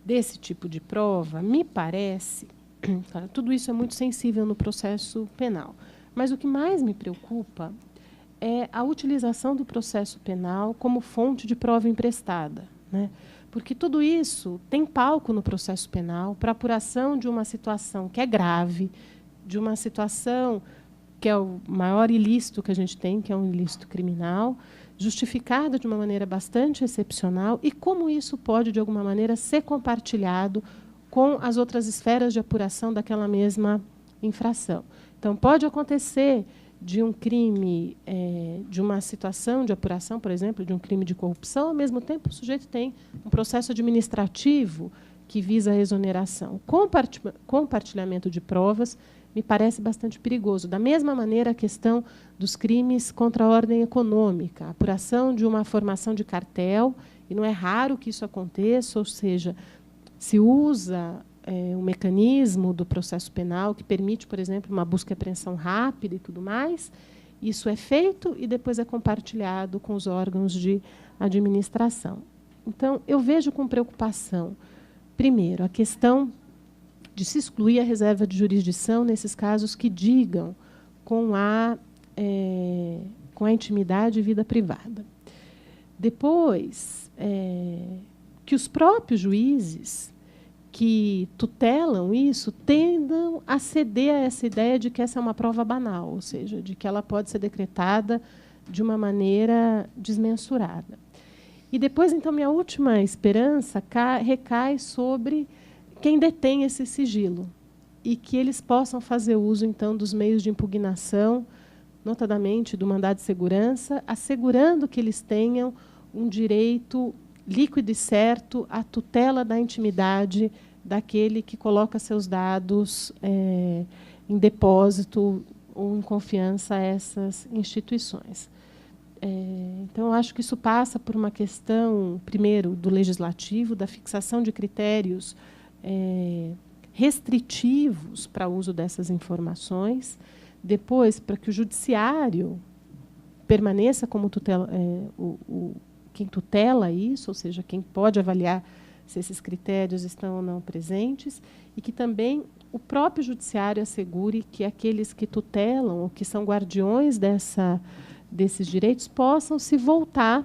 desse tipo de prova, me parece, tudo isso é muito sensível no processo penal, mas o que mais me preocupa é a utilização do processo penal como fonte de prova emprestada, né? Porque tudo isso tem palco no processo penal para apuração de uma situação que é grave, de uma situação que é o maior ilícito que a gente tem, que é um ilícito criminal, justificada de uma maneira bastante excepcional, e como isso pode, de alguma maneira, ser compartilhado com as outras esferas de apuração daquela mesma infração. Então, pode acontecer de um crime, de uma situação de apuração, por exemplo, de um crime de corrupção, ao mesmo tempo o sujeito tem um processo administrativo que visa a exoneração. Compartilhamento de provas me parece bastante perigoso. Da mesma maneira, a questão dos crimes contra a ordem econômica, a apuração de uma formação de cartel, e não é raro que isso aconteça, ou seja, se usa um mecanismo do processo penal que permite, por exemplo, uma busca e apreensão rápida e tudo mais. Isso é feito e depois é compartilhado com os órgãos de administração. Então, eu vejo com preocupação, primeiro, a questão de se excluir a reserva de jurisdição nesses casos que digam com a intimidade e vida privada. Depois, que os próprios juízes que tutelam isso tendam a ceder a essa ideia de que essa é uma prova banal, ou seja, de que ela pode ser decretada de uma maneira desmensurada. E depois, então, minha última esperança recai sobre quem detém esse sigilo e que eles possam fazer uso, então, dos meios de impugnação, notadamente do mandado de segurança, assegurando que eles tenham um direito líquido e certo à tutela da intimidade daquele que coloca seus dados em depósito ou em confiança a essas instituições. Então, eu acho que isso passa por uma questão, primeiro, do legislativo, da fixação de critérios restritivos para o uso dessas informações. Depois, para que o judiciário permaneça como quem tutela isso, ou seja, quem pode avaliar se esses critérios estão ou não presentes, e que também o próprio judiciário assegure que aqueles que tutelam ou que são guardiões desses direitos possam se voltar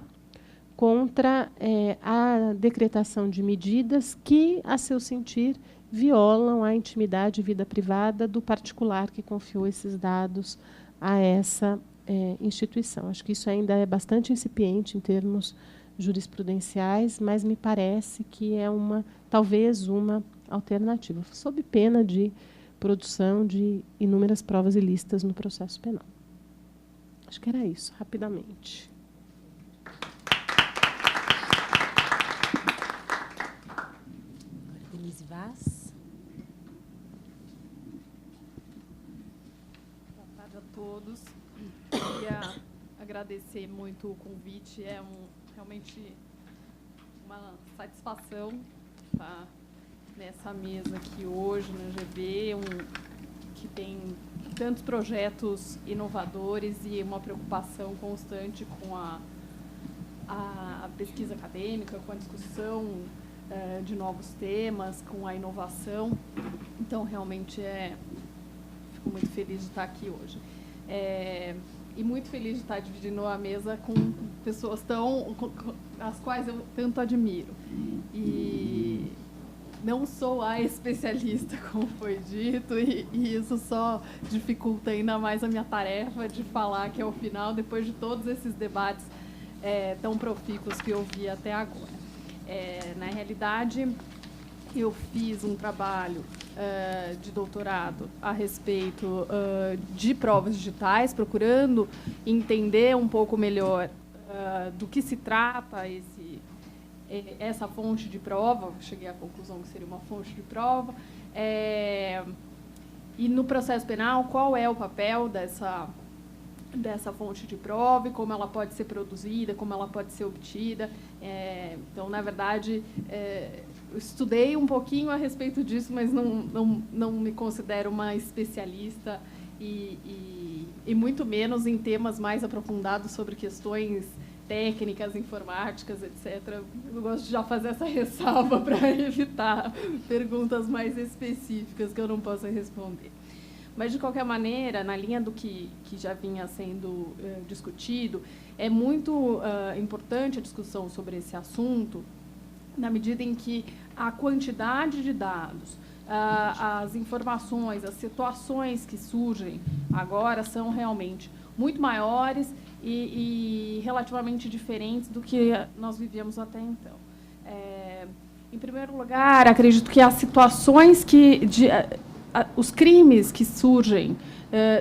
contra a decretação de medidas que, a seu sentir, violam a intimidade e vida privada do particular que confiou esses dados a essa instituição. Acho que isso ainda é bastante incipiente em termos jurisprudenciais, mas me parece que é talvez uma alternativa, sob pena de produção de inúmeras provas ilícitas no processo penal. Acho que era isso, rapidamente. Denise Vaz. Boa tarde a todos. Queria agradecer muito o convite. É realmente uma satisfação estar nessa mesa aqui hoje, na GV, que tem tantos projetos inovadores e uma preocupação constante com a pesquisa acadêmica, com a discussão de novos temas, com a inovação. Então, realmente, fico muito feliz de estar aqui hoje. E muito feliz de estar dividindo a mesa com pessoas as quais eu tanto admiro. E não sou a especialista, como foi dito, e isso só dificulta ainda mais a minha tarefa de falar que, ao final, depois de todos esses debates tão profícuos que eu vi até agora. Na realidade, eu fiz um trabalho de doutorado a respeito de provas digitais, procurando entender um pouco melhor do que se trata essa fonte de prova. Cheguei à conclusão que seria uma fonte de prova. E no processo penal, qual é o papel dessa fonte de prova e como ela pode ser produzida, como ela pode ser obtida. Então, na verdade, eu estudei um pouquinho a respeito disso, mas não me considero uma especialista e muito menos em temas mais aprofundados sobre questões técnicas, informáticas, etc. Eu gosto de já fazer essa ressalva para evitar perguntas mais específicas que eu não possa responder. Mas, de qualquer maneira, na linha do que já vinha sendo discutido, é muito importante a discussão sobre esse assunto, na medida em que a quantidade de dados, as informações, as situações que surgem agora são realmente muito maiores e relativamente diferentes do que nós vivíamos até então. Em primeiro lugar, acredito que as situações os crimes que surgem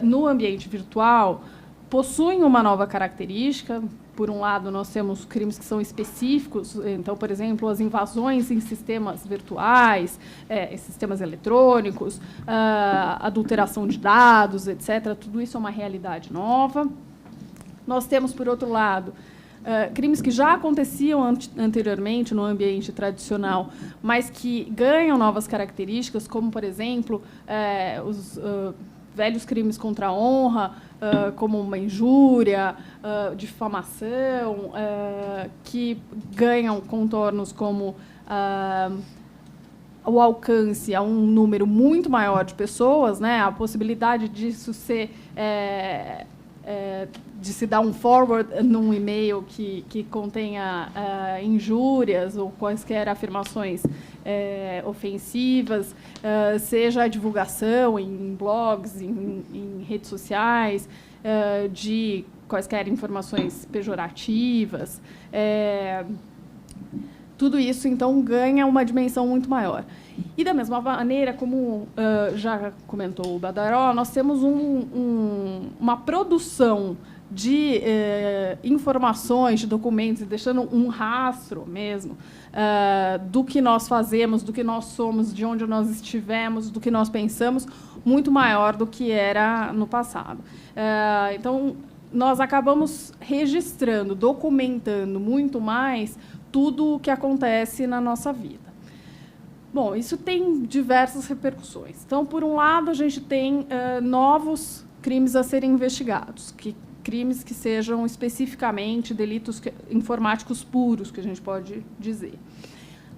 no ambiente virtual possuem uma nova característica. Por um lado, nós temos crimes que são específicos. Então, por exemplo, as invasões em sistemas virtuais, em sistemas eletrônicos, adulteração de dados, etc. Tudo isso é uma realidade nova. Nós temos, por outro lado, crimes que já aconteciam anteriormente no ambiente tradicional, mas que ganham novas características, como, por exemplo, os velhos crimes contra a honra, como uma injúria, difamação, que ganham contornos como o alcance a um número muito maior de pessoas, né? A possibilidade disso ser de se dar um forward num e-mail que contenha injúrias ou quaisquer afirmações ofensivas, seja a divulgação em blogs, em redes sociais, de quaisquer informações pejorativas. Tudo isso, então, ganha uma dimensão muito maior. E, da mesma maneira, como já comentou o Badaró, nós temos uma produção de informações, de documentos, deixando um rastro mesmo do que nós fazemos, do que nós somos, de onde nós estivemos, do que nós pensamos, muito maior do que era no passado. Então, nós acabamos registrando, documentando muito mais tudo o que acontece na nossa vida. Bom, isso tem diversas repercussões. Então, por um lado, a gente tem novos crimes a serem investigados, crimes que sejam especificamente delitos informáticos puros, que a gente pode dizer.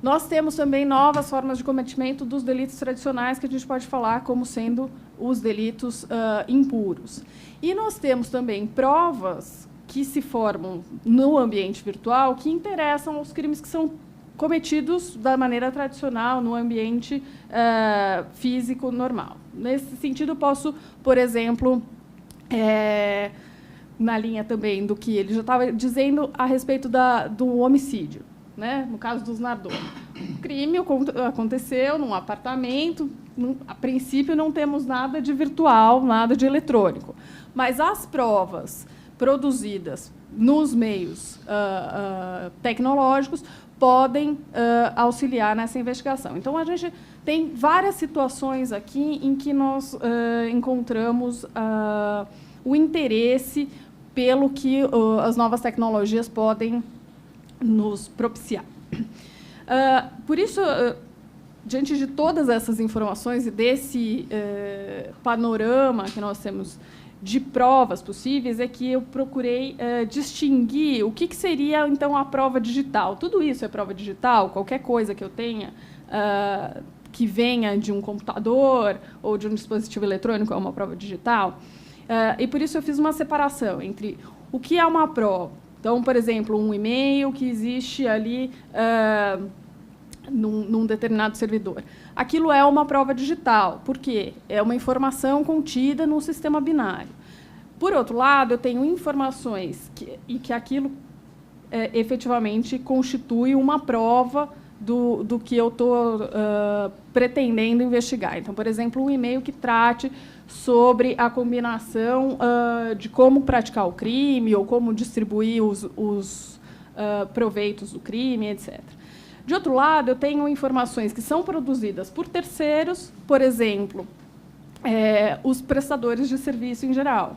Nós temos também novas formas de cometimento dos delitos tradicionais, que a gente pode falar como sendo os delitos impuros. E nós temos também provas que se formam no ambiente virtual que interessam aos crimes que são cometidos da maneira tradicional no ambiente físico normal. Nesse sentido, posso, por exemplo, na linha também do que ele já estava dizendo a respeito do homicídio, né? No caso dos Nardoni. O crime aconteceu num apartamento, a princípio não temos nada de virtual, nada de eletrônico, mas as provas produzidas nos meios tecnológicos podem auxiliar nessa investigação. Então, a gente tem várias situações aqui em que nós encontramos o interesse pelo que as novas tecnologias podem nos propiciar. Por isso, diante de todas essas informações e desse panorama que nós temos de provas possíveis, é que eu procurei distinguir o que seria, então, a prova digital. Tudo isso é prova digital? Qualquer coisa que eu tenha que venha de um computador ou de um dispositivo eletrônico é uma prova digital? E, por isso, eu fiz uma separação entre o que é uma prova. Então, por exemplo, um e-mail que existe ali num determinado servidor. Aquilo é uma prova digital. Por quê? É uma informação contida num sistema binário. Por outro lado, eu tenho informações que aquilo efetivamente constitui uma prova do que eu estou pretendendo investigar. Então, por exemplo, um e-mail que trate sobre a combinação de como praticar o crime ou como distribuir os proveitos do crime, etc. De outro lado, eu tenho informações que são produzidas por terceiros, por exemplo, os prestadores de serviço em geral,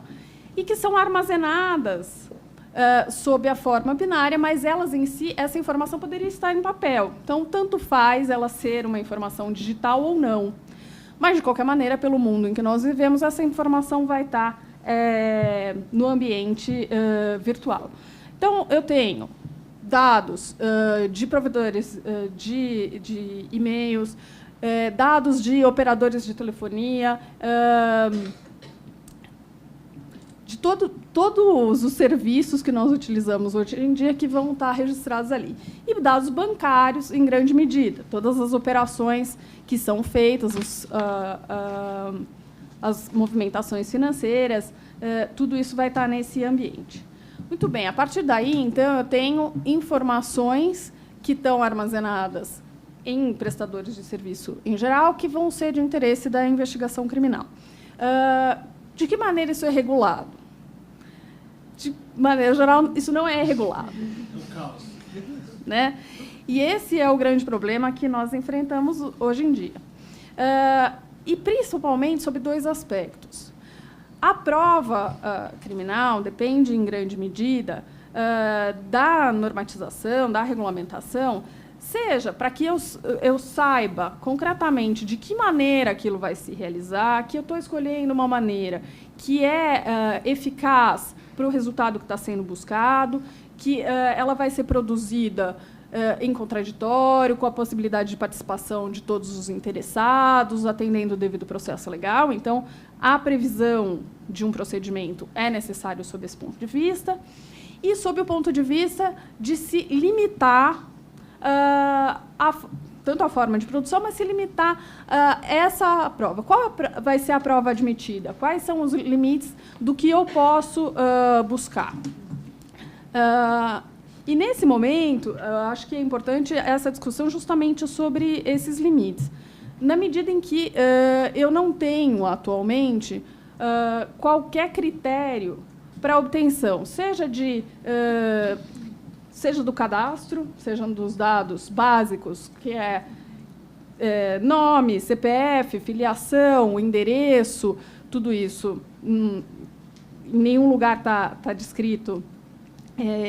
e que são armazenadas sob a forma binária, mas elas em si, essa informação poderia estar em papel. Então, tanto faz ela ser uma informação digital ou não. Mas, de qualquer maneira, pelo mundo em que nós vivemos, essa informação vai estar no ambiente virtual. Então, eu tenho dados de provedores de e-mails, dados de operadores de telefonia, de todos os serviços que nós utilizamos hoje em dia que vão estar registrados ali. E dados bancários, em grande medida. Todas as operações que são feitas, as movimentações financeiras, tudo isso vai estar nesse ambiente. Muito bem, a partir daí, então, eu tenho informações que estão armazenadas em prestadores de serviço em geral, que vão ser de interesse da investigação criminal. De que maneira isso é regulado? De maneira geral, isso não é regulado. Né? E esse é o grande problema que nós enfrentamos hoje em dia. E, principalmente, sobre dois aspectos. A prova criminal depende, em grande medida, da normatização, da regulamentação, seja para que eu saiba concretamente de que maneira aquilo vai se realizar, que eu estou escolhendo uma maneira que é eficaz para o resultado que está sendo buscado, que ela vai ser produzida em contraditório, com a possibilidade de participação de todos os interessados, atendendo o devido processo legal. Então, a previsão de um procedimento é necessário sob esse ponto de vista, e sob o ponto de vista de se limitar tanto a forma de produção, mas se limitar essa prova. Qual vai ser a prova admitida? Quais são os limites do que eu posso buscar? E, nesse momento, acho que é importante essa discussão justamente sobre esses limites. Na medida em que eu não tenho, atualmente, qualquer critério para obtenção, seja do cadastro, seja dos dados básicos, que é nome, CPF, filiação, endereço, tudo isso, em nenhum lugar está descrito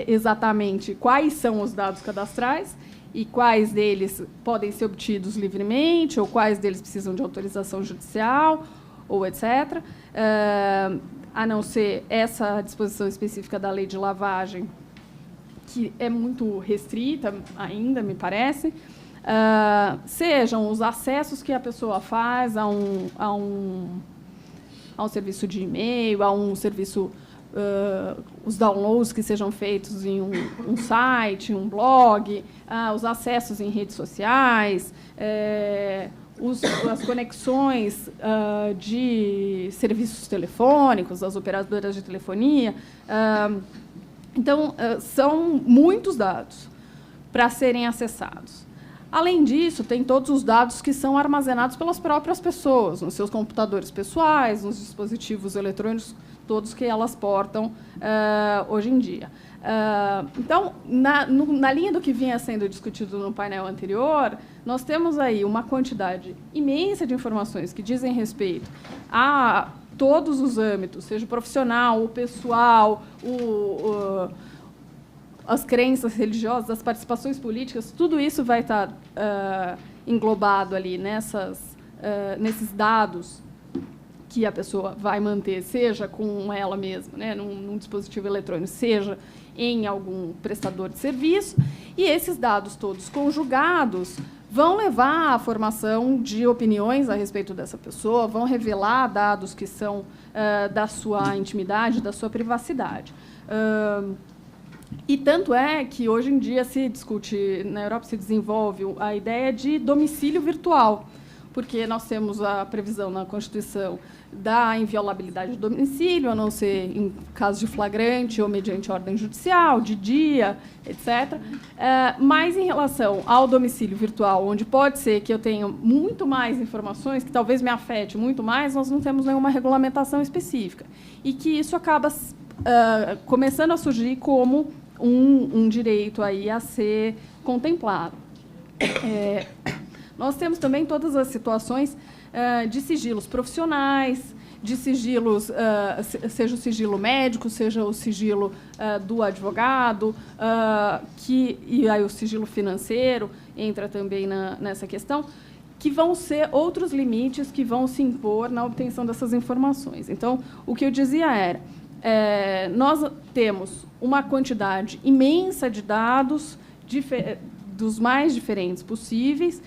exatamente quais são os dados cadastrais, e quais deles podem ser obtidos livremente, ou quais deles precisam de autorização judicial, ou etc., a não ser essa disposição específica da lei de lavagem, que é muito restrita ainda, me parece, sejam os acessos que a pessoa faz a um serviço de e-mail, a um serviço, os downloads que sejam feitos em um site, um blog, os acessos em redes sociais, as conexões de serviços telefônicos, das operadoras de telefonia. Então, são muitos dados para serem acessados. Além disso, tem todos os dados que são armazenados pelas próprias pessoas, nos seus computadores pessoais, nos dispositivos eletrônicos, todos que elas portam hoje em dia. Então, na linha do que vinha sendo discutido no painel anterior, nós temos aí uma quantidade imensa de informações que dizem respeito a todos os âmbitos, seja o profissional, o pessoal, as crenças religiosas, as participações políticas, tudo isso vai estar englobado ali nesses dados que a pessoa vai manter, seja com ela mesma, né, num dispositivo eletrônico, seja em algum prestador de serviço, e esses dados todos conjugados vão levar à formação de opiniões a respeito dessa pessoa, vão revelar dados que são da sua intimidade, da sua privacidade. E tanto é que, hoje em dia, se discute, na Europa se desenvolve a ideia de domicílio virtual, porque nós temos a previsão na Constituição da inviolabilidade do domicílio, a não ser em caso de flagrante ou mediante ordem judicial, de dia, etc. Mas, em relação ao domicílio virtual, onde pode ser que eu tenha muito mais informações, que talvez me afete muito mais, nós não temos nenhuma regulamentação específica. E que isso acaba começando a surgir como um direito aí a ser contemplado. Nós temos também todas as situações de sigilos profissionais, de sigilos, seja o sigilo médico, seja o sigilo do advogado, e aí o sigilo financeiro entra também nessa questão, que vão ser outros limites que vão se impor na obtenção dessas informações. Então, o que eu dizia era, nós temos uma quantidade imensa de dados dos mais diferentes possíveis,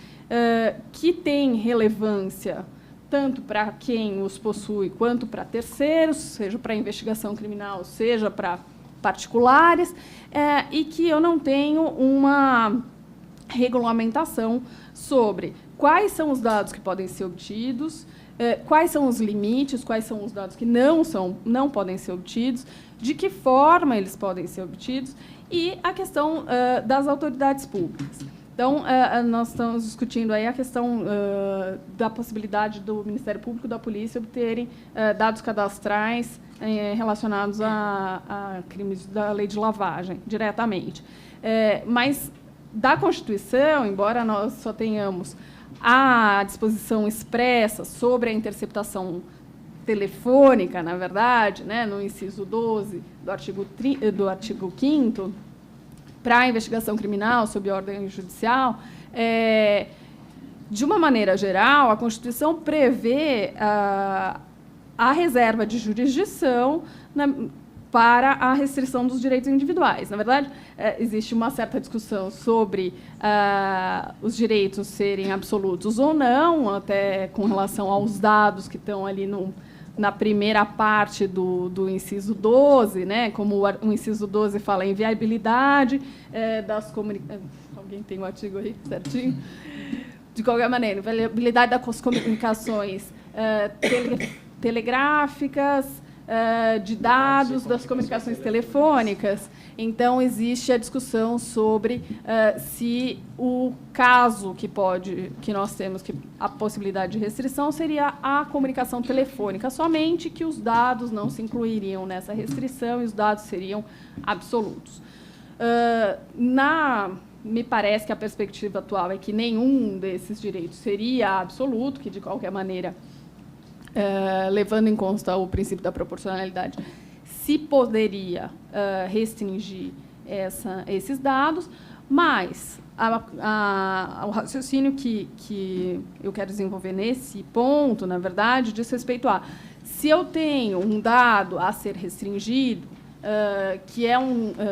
que tem relevância tanto para quem os possui quanto para terceiros, seja para investigação criminal, seja para particulares, e que eu não tenho uma regulamentação sobre quais são os dados que podem ser obtidos, quais são os limites, quais são os dados que não podem ser obtidos, de que forma eles podem ser obtidos, e a questão das autoridades públicas. Então, nós estamos discutindo aí a questão da possibilidade do Ministério Público e da Polícia obterem dados cadastrais relacionados a crimes da lei de lavagem, diretamente. Mas, da Constituição, embora nós só tenhamos a disposição expressa sobre a interceptação telefônica, na verdade, né, no inciso 12 do artigo 5º, para a investigação criminal sob ordem judicial, de uma maneira geral, a Constituição prevê a reserva de jurisdição para a restrição dos direitos individuais. Na verdade, existe uma certa discussão sobre os direitos serem absolutos ou não, até com relação aos dados que estão ali na primeira parte do inciso 12, né, como o inciso 12 fala em viabilidade das comunicações. Alguém tem o artigo aí certinho? De qualquer maneira, viabilidade das comunicações telegráficas, de dados, das comunicações telefônicas. Então, existe a discussão sobre se o caso que nós temos, que a possibilidade de restrição seria a comunicação telefônica somente, que os dados não se incluiriam nessa restrição e os dados seriam absolutos. Me parece que a perspectiva atual é que nenhum desses direitos seria absoluto, que, de qualquer maneira, levando em conta o princípio da proporcionalidade, se poderia restringir esses dados, mas o raciocínio que eu quero desenvolver nesse ponto, na verdade, diz respeito a, se eu tenho um dado a ser restringido,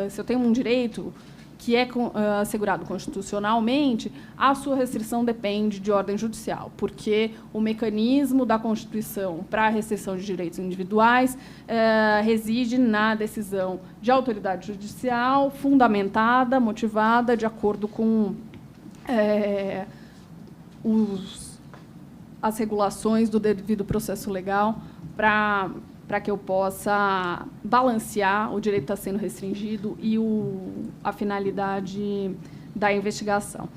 se eu tenho um direito que é assegurado constitucionalmente, a sua restrição depende de ordem judicial, porque o mecanismo da Constituição para a restrição de direitos individuais reside na decisão de autoridade judicial, fundamentada, motivada, de acordo com as regulações do devido processo legal, para que eu possa balancear o direito que está sendo restringido e a finalidade da investigação.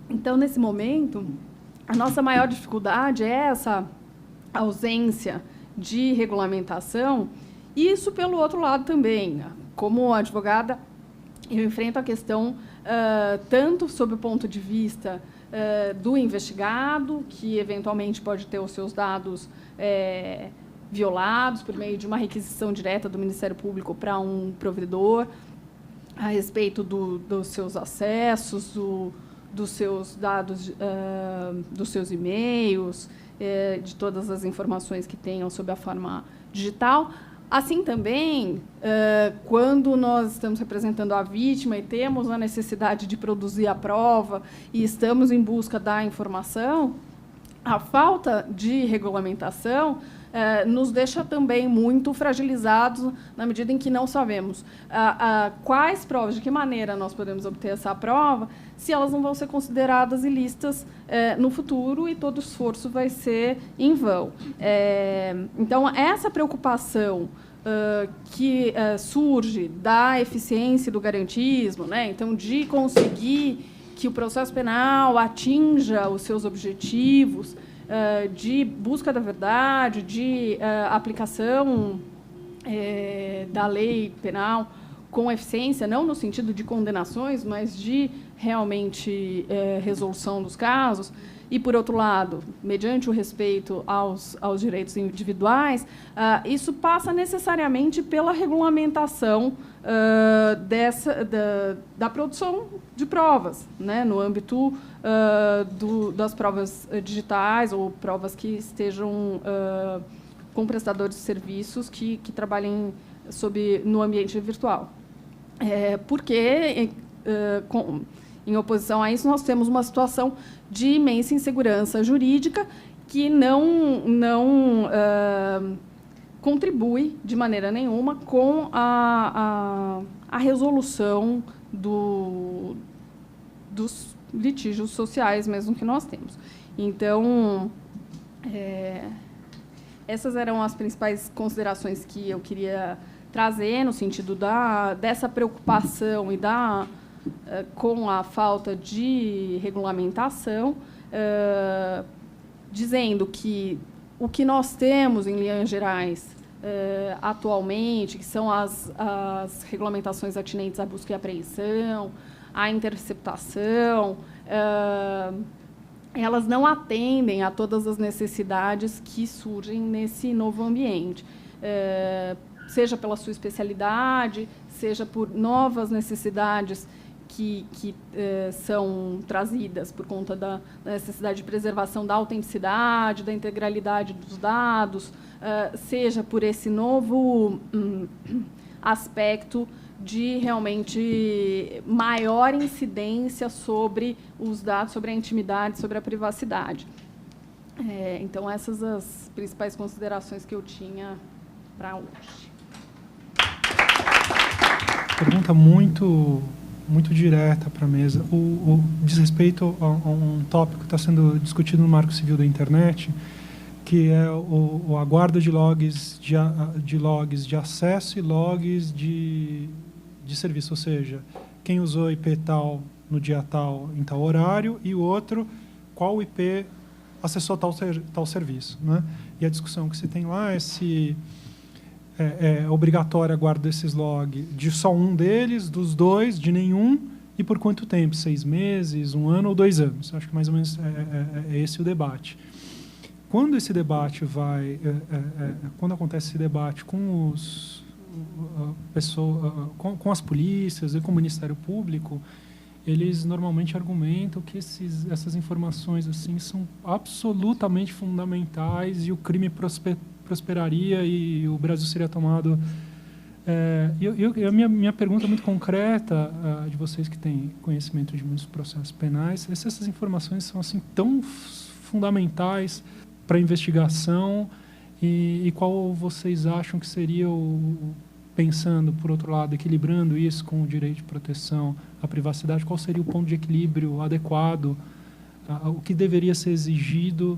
Então, nesse momento, a nossa maior dificuldade é essa ausência de regulamentação, e isso, pelo outro lado, também. Como advogada, eu enfrento a questão tanto sob o ponto de vista do investigado, que eventualmente pode ter os seus dados violados por meio de uma requisição direta do Ministério Público para um provedor, a respeito dos seus acessos, dos seus dados, dos seus e-mails, de todas as informações que tenham sob a forma digital. Assim também, quando nós estamos representando a vítima e temos a necessidade de produzir a prova e estamos em busca da informação, a falta de regulamentação nos deixa também muito fragilizados, na medida em que não sabemos quais provas, de que maneira nós podemos obter essa prova, se elas não vão ser consideradas ilícitas no futuro, e todo esforço vai ser em vão. Então, essa preocupação que surge da eficiência do garantismo, né? Então, de conseguir que o processo penal atinja os seus objetivos, de busca da verdade, de aplicação da lei penal com eficiência, não no sentido de condenações, mas de realmente resolução dos casos. E, por outro lado, mediante o respeito aos direitos individuais, isso passa necessariamente pela regulamentação da produção de provas, né, no âmbito das provas digitais ou provas que estejam com prestadores de serviços que trabalhem no ambiente virtual. Porque, em oposição a isso, nós temos uma situação de imensa insegurança jurídica que não contribui de maneira nenhuma com a resolução dos litígios sociais mesmo que nós temos. Então, essas eram as principais considerações que eu queria trazer no sentido dessa preocupação e com a falta de regulamentação, dizendo que o que nós temos, em linhas gerais, atualmente, que são as regulamentações atinentes à busca e apreensão, à interceptação, elas não atendem a todas as necessidades que surgem nesse novo ambiente, seja pela sua especialidade, seja por novas necessidades que são trazidas por conta da necessidade de preservação da autenticidade, da integralidade dos dados, seja por esse novo aspecto de realmente maior incidência sobre os dados, sobre a intimidade, sobre a privacidade. Então, essas as principais considerações que eu tinha para hoje. Pergunta muito direta para a mesa. Diz respeito a um tópico que está sendo discutido no Marco Civil da Internet, que é a guarda de logs de acesso e logs de serviço, ou seja, quem usou IP tal no dia tal em tal horário, e o outro, qual IP acessou tal serviço, né? E a discussão que se tem lá é se é obrigatória a guarda desses logs de só um deles, dos dois, de nenhum, e por quanto tempo? 6 meses, 1 ano ou 2 anos? Acho que mais ou menos é esse o debate. Quando esse debate quando acontece esse debate com com as polícias e com o Ministério Público, eles normalmente argumentam que essas informações assim são absolutamente fundamentais e o crime prosperaria e o Brasil seria tomado. A minha pergunta muito concreta de vocês que têm conhecimento de muitos processos penais, se essas informações são assim tão fundamentais para a investigação e qual vocês acham que seria pensando, por outro lado, equilibrando isso com o direito de proteção à privacidade, qual seria o ponto de equilíbrio adequado, o que deveria ser exigido,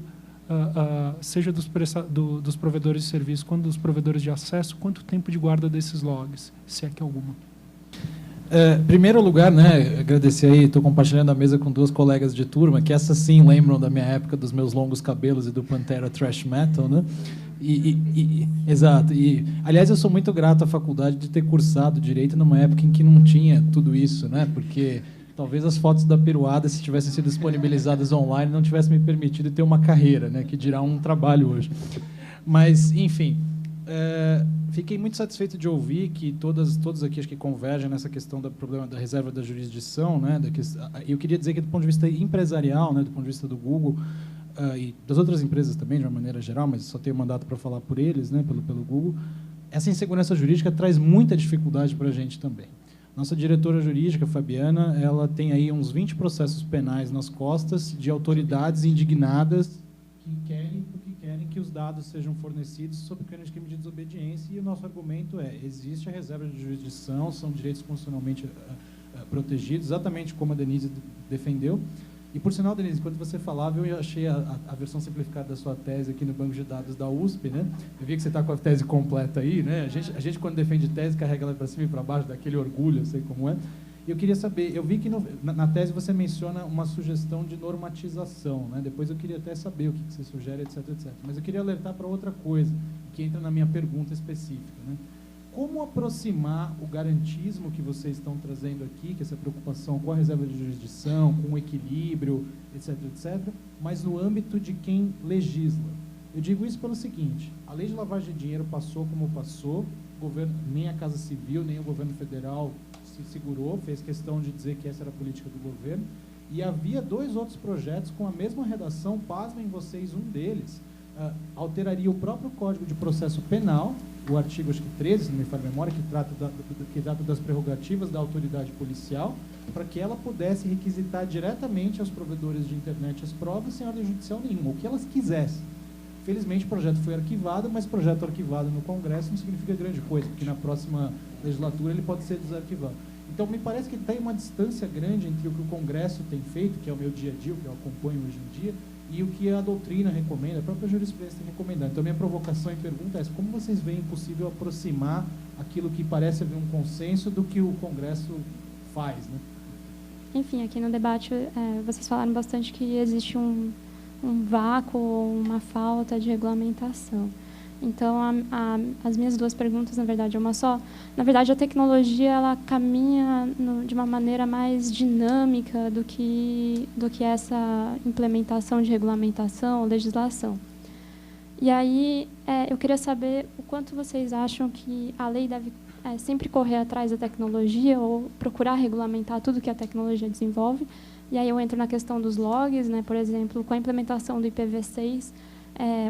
seja dos provedores de serviço quanto dos provedores de acesso, quanto tempo de guarda desses logs, se é que alguma? Em primeiro lugar, né, agradecer aí, estou compartilhando a mesa com 2 colegas de turma, que essas sim lembram da minha época dos meus longos cabelos e do Pantera Thrash Metal, né? Exato. E, aliás, eu sou muito grato à faculdade de ter cursado Direito numa época em que não tinha tudo isso, né? Porque talvez as fotos da peruada, se tivessem sido disponibilizadas online, não tivessem me permitido ter uma carreira, né? Que dirá um trabalho hoje. Mas, enfim, fiquei muito satisfeito de ouvir que todos aqui acho que convergem nessa questão do problema da reserva da jurisdição, né? Eu queria dizer que, do ponto de vista empresarial, né? Do ponto de vista do Google, e das outras empresas também, de uma maneira geral, mas só tenho mandato para falar por eles, né, pelo Google, essa insegurança jurídica traz muita dificuldade para a gente também. Nossa diretora jurídica, Fabiana, ela tem aí uns 20 processos penais nas costas de autoridades indignadas que querem que os dados sejam fornecidos sob pena de crime de desobediência, e o nosso argumento existe a reserva de jurisdição, são direitos constitucionalmente protegidos, exatamente como a Denise defendeu. E, por sinal, Denise, quando você falava, eu achei a versão simplificada da sua tese aqui no banco de dados da USP, né? Eu vi que você está com a tese completa aí, né? A gente, quando defende tese, carrega ela para cima e para baixo, daquele orgulho, eu sei como é. E eu queria saber, eu vi que na tese você menciona uma sugestão de normatização, né? Depois eu queria até saber o que você sugere, etc, etc. Mas eu queria alertar para outra coisa, que entra na minha pergunta específica, né? Como aproximar o garantismo que vocês estão trazendo aqui, que é essa preocupação com a reserva de jurisdição, com o equilíbrio, etc., etc., mas no âmbito de quem legisla? Eu digo isso pelo seguinte: a lei de lavagem de dinheiro passou como passou, o governo, nem a Casa Civil, nem o governo federal se segurou, fez questão de dizer que essa era a política do governo, e havia 2 outros projetos com a mesma redação, pasmem vocês, um deles alteraria o próprio Código de Processo Penal, o artigo, acho que 13, se não me falha a memória, que trata das prerrogativas da autoridade policial, para que ela pudesse requisitar diretamente aos provedores de internet as provas sem ordem judicial nenhuma, o que elas quisessem. Felizmente, o projeto foi arquivado, mas projeto arquivado no Congresso não significa grande coisa, porque na próxima legislatura ele pode ser desarquivado. Então, me parece que tem uma distância grande entre o que o Congresso tem feito, que é o meu dia a dia, o que eu acompanho hoje em dia, e o que a doutrina recomenda, a própria jurisprudência tem recomendado. Então, minha provocação e pergunta é: como vocês veem possível aproximar aquilo que parece haver um consenso do que o Congresso faz, né? Enfim, aqui no debate, vocês falaram bastante que existe um vácuo, uma falta de regulamentação. Então, as minhas 2 perguntas, na verdade, é uma só. Na verdade, a tecnologia ela caminha de uma maneira mais dinâmica do que essa implementação de regulamentação ou legislação. E aí, eu queria saber o quanto vocês acham que a lei deve sempre correr atrás da tecnologia ou procurar regulamentar tudo que a tecnologia desenvolve. E aí eu entro na questão dos logs, né? Por exemplo, com a implementação do IPv6,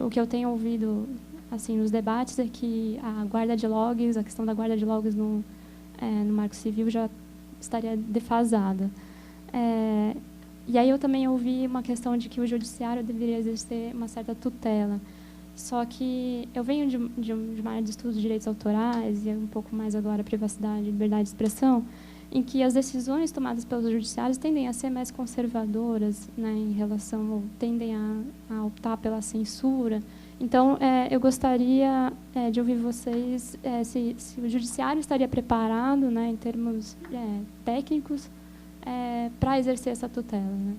o que eu tenho ouvido assim, nos debates é que a guarda de logs, a questão da guarda de logs no Marco Civil já estaria defasada. E aí eu também ouvi uma questão de que o judiciário deveria exercer uma certa tutela. Só que eu venho de uma área de estudos de direitos autorais e um pouco mais agora privacidade e liberdade de expressão, em que as decisões tomadas pelos judiciários tendem a ser mais conservadoras, né, em relação, ou tendem a optar pela censura. Então, eu gostaria de ouvir vocês se o judiciário estaria preparado, né, em termos técnicos, para exercer essa tutela, né?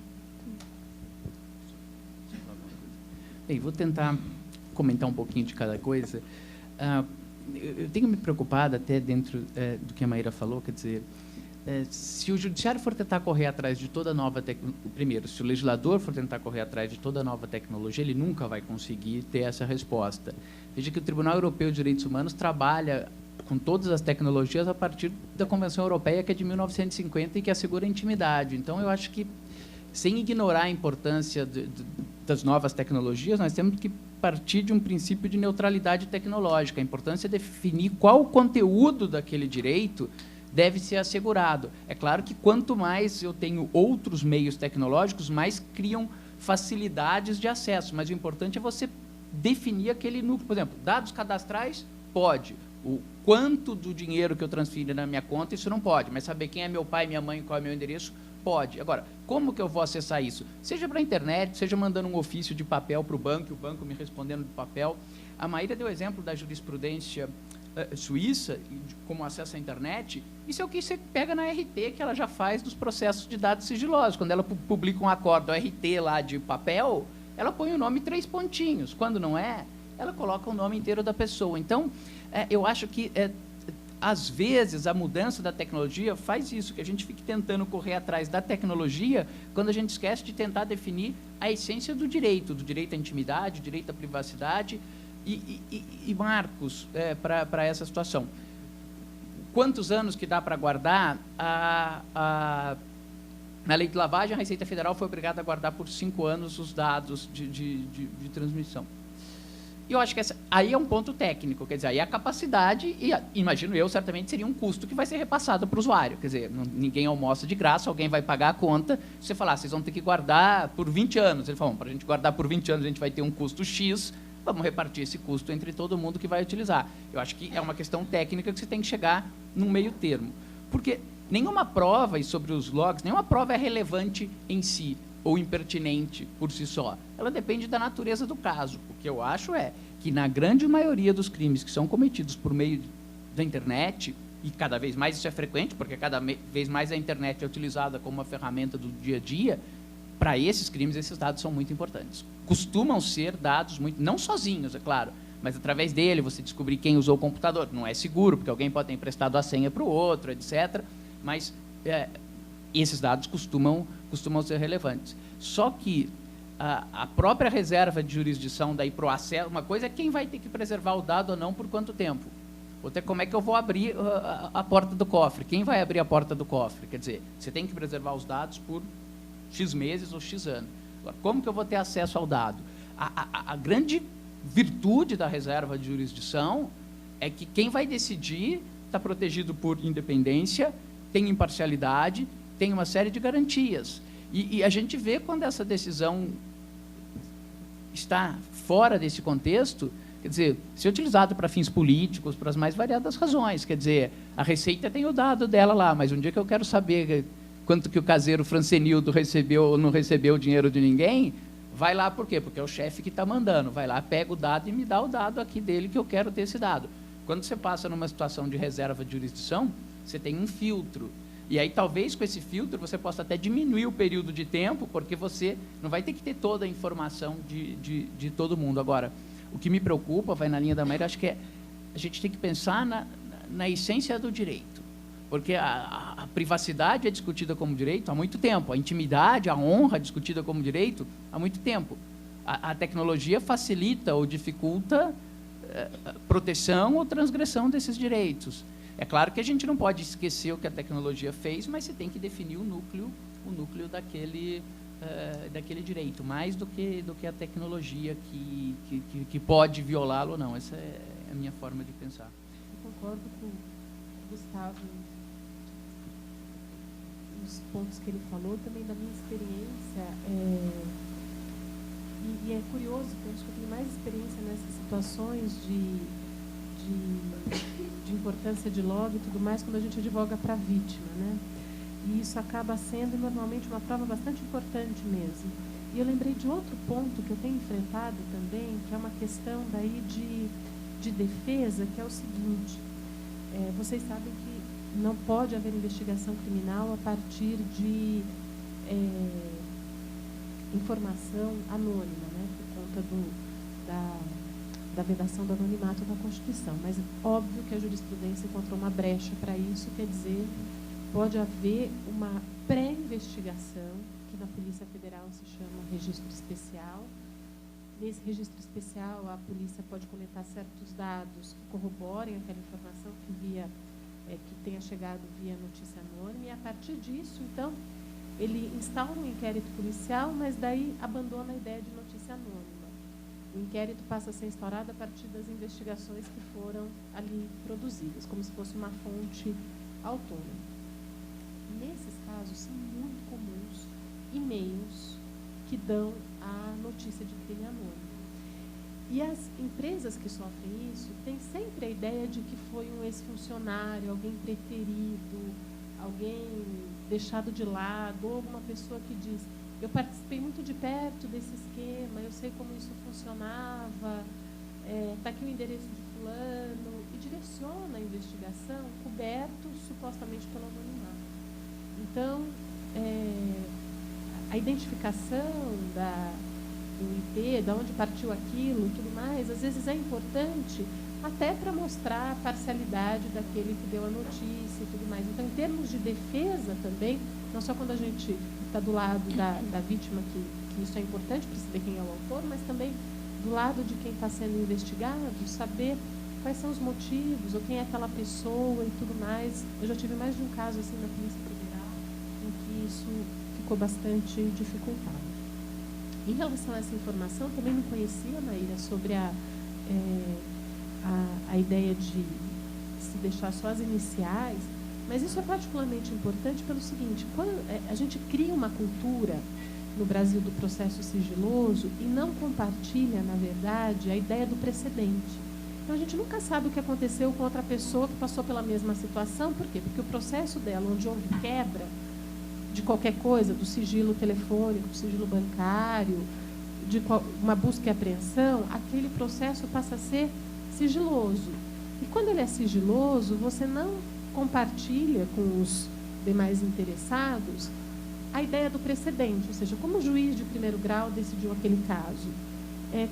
Bem, vou tentar comentar um pouquinho de cada coisa. Eu tenho me preocupado até dentro do que a Maíra falou, quer dizer, se o judiciário for tentar correr atrás de toda nova tecnologia, primeiro, se o legislador for tentar correr atrás de toda nova tecnologia, ele nunca vai conseguir ter essa resposta. Veja que o Tribunal Europeu de Direitos Humanos trabalha com todas as tecnologias a partir da Convenção Europeia, que é de 1950 e que assegura a intimidade. Então, eu acho que, sem ignorar a importância das novas tecnologias, nós temos que partir de um princípio de neutralidade tecnológica. A importância é definir qual o conteúdo daquele direito deve ser assegurado. É claro que quanto mais eu tenho outros meios tecnológicos, mais criam facilidades de acesso, mas o importante é você definir aquele núcleo. Por exemplo, dados cadastrais, pode. O quanto do dinheiro que eu transfiro na minha conta, isso não pode, mas saber quem é meu pai, minha mãe, qual é meu endereço, pode. Agora, como que eu vou acessar isso? Seja para a internet, seja mandando um ofício de papel para o banco me respondendo de papel. A Maíra deu exemplo da jurisprudência suíça, como acesso à internet. Isso é o que você pega na RT, que ela já faz dos processos de dados sigilosos. Quando ela publica um acordo RT lá de papel, ela põe o nome 3 pontinhos. Quando não é, ela coloca o nome inteiro da pessoa. Então, eu acho que, às vezes, a mudança da tecnologia faz isso, que a gente fique tentando correr atrás da tecnologia, quando a gente esquece de tentar definir a essência do direito à intimidade, o direito à privacidade e marcos para essa situação. Quantos anos que dá para guardar? Na lei de lavagem, a Receita Federal foi obrigada a guardar por 5 anos os dados de transmissão. E eu acho que aí é um ponto técnico, quer dizer, aí a capacidade, e imagino eu, certamente seria um custo que vai ser repassado para o usuário. Quer dizer, ninguém almoça de graça, alguém vai pagar a conta. Se você falar, vocês vão ter que guardar por 20 anos. Ele fala, para a gente guardar por 20 anos, a gente vai ter um custo X, vamos repartir esse custo entre todo mundo que vai utilizar. Eu acho que é uma questão técnica que você tem que chegar num meio termo. Porque nenhuma prova, e sobre os logs, nenhuma prova é relevante em si, ou impertinente por si só. Ela depende da natureza do caso. O que eu acho é que, na grande maioria dos crimes que são cometidos por meio da internet, e cada vez mais isso é frequente, porque cada vez mais a internet é utilizada como uma ferramenta do dia a dia, para esses crimes, esses dados são muito importantes. Costumam ser dados muito, não sozinhos, é claro, mas através dele você descobrir quem usou o computador. Não é seguro, porque alguém pode ter emprestado a senha para o outro, etc. Mas esses dados costumam ser relevantes. Só que a própria reserva de jurisdição daí para o acesso, uma coisa é quem vai ter que preservar o dado ou não por quanto tempo. Outra é como é que eu vou abrir a porta do cofre. Quem vai abrir a porta do cofre? Quer dizer, você tem que preservar os dados por X meses ou X anos. Agora, como que eu vou ter acesso ao dado? A grande virtude da reserva de jurisdição é que quem vai decidir está protegido por independência, tem imparcialidade, tem uma série de garantias. E a gente vê quando essa decisão está fora desse contexto, quer dizer, se é utilizado para fins políticos, para as mais variadas razões, quer dizer, a Receita tem o dado dela lá, mas um dia que eu quero saber quanto que o caseiro Francenildo recebeu ou não recebeu o dinheiro de ninguém, vai lá por quê? Porque é o chefe que está mandando, vai lá, pega o dado e me dá o dado aqui dele que eu quero ter esse dado. Quando você passa numa situação de reserva de jurisdição, você tem um filtro. E aí, talvez, com esse filtro, você possa até diminuir o período de tempo, porque você não vai ter que ter toda a informação de todo mundo. Agora, o que me preocupa, vai na linha da Maíra, acho que a gente tem que pensar na essência do direito. Porque a privacidade é discutida como direito há muito tempo, a intimidade, a honra é discutida como direito há muito tempo. A tecnologia facilita ou dificulta proteção ou transgressão desses direitos. É claro que a gente não pode esquecer o que a tecnologia fez, mas você tem que definir o núcleo daquele direito, mais do que a tecnologia que pode violá-lo ou não. Essa é a minha forma de pensar. Eu concordo com o Gustavo nos pontos que ele falou, também da minha experiência. E é curioso, porque eu acho que eu tenho mais experiência nessas situações de importância de log e tudo mais, quando a gente advoga para a vítima, né? E isso acaba sendo, normalmente, uma prova bastante importante mesmo. E eu lembrei de outro ponto que eu tenho enfrentado também, que é uma questão daí de defesa, que é o seguinte: vocês sabem que não pode haver investigação criminal a partir de informação anônima, né? Por conta da vedação do anonimato da Constituição. Mas óbvio que a jurisprudência encontrou uma brecha para isso, quer dizer, pode haver uma pré-investigação, que na Polícia Federal se chama registro especial. nesse registro especial, a polícia pode coletar certos dados que corroborem aquela informação que tenha chegado via notícia anônima, e a partir disso, então, ele instaura um inquérito policial, mas daí abandona a ideia de notícia anônima. O inquérito passa a ser instaurado a partir das investigações que foram ali produzidas, como se fosse uma fonte autônoma. Nesses casos, são muito comuns e-mails que dão a notícia de crime anônimo. E as empresas que sofrem isso têm sempre a ideia de que foi um ex-funcionário, alguém preterido, alguém deixado de lado, ou alguma pessoa que diz: eu participei muito de perto desse esquema, eu sei como isso funcionava, está aqui o endereço de fulano, e direciona a investigação coberto supostamente pelo anonimato. Então, a identificação do IP, de onde partiu aquilo, tudo mais, às vezes é importante até para mostrar a parcialidade daquele que deu a notícia e tudo mais. Então, em termos de defesa também, não só quando a gente está do lado da vítima, que isso é importante para saber quem é o autor, mas também do lado de quem está sendo investigado, saber quais são os motivos, ou quem é aquela pessoa e tudo mais. Eu já tive mais de um caso assim na Polícia Federal em que isso ficou bastante dificultado. Em relação a essa informação, também não conhecia, Maíra, sobre a ideia de se deixar só as iniciais, mas isso é particularmente importante pelo seguinte: quando a gente cria uma cultura no Brasil do processo sigiloso e não compartilha, na verdade, a ideia do precedente. Então, a gente nunca sabe o que aconteceu com outra pessoa que passou pela mesma situação. Por quê? Porque o processo dela, onde houve quebra de qualquer coisa, do sigilo telefônico, do sigilo bancário, de uma busca e apreensão, aquele processo passa a ser sigiloso. E quando ele é sigiloso, você não compartilha com os demais interessados a ideia do precedente, ou seja, como o juiz de primeiro grau decidiu aquele caso,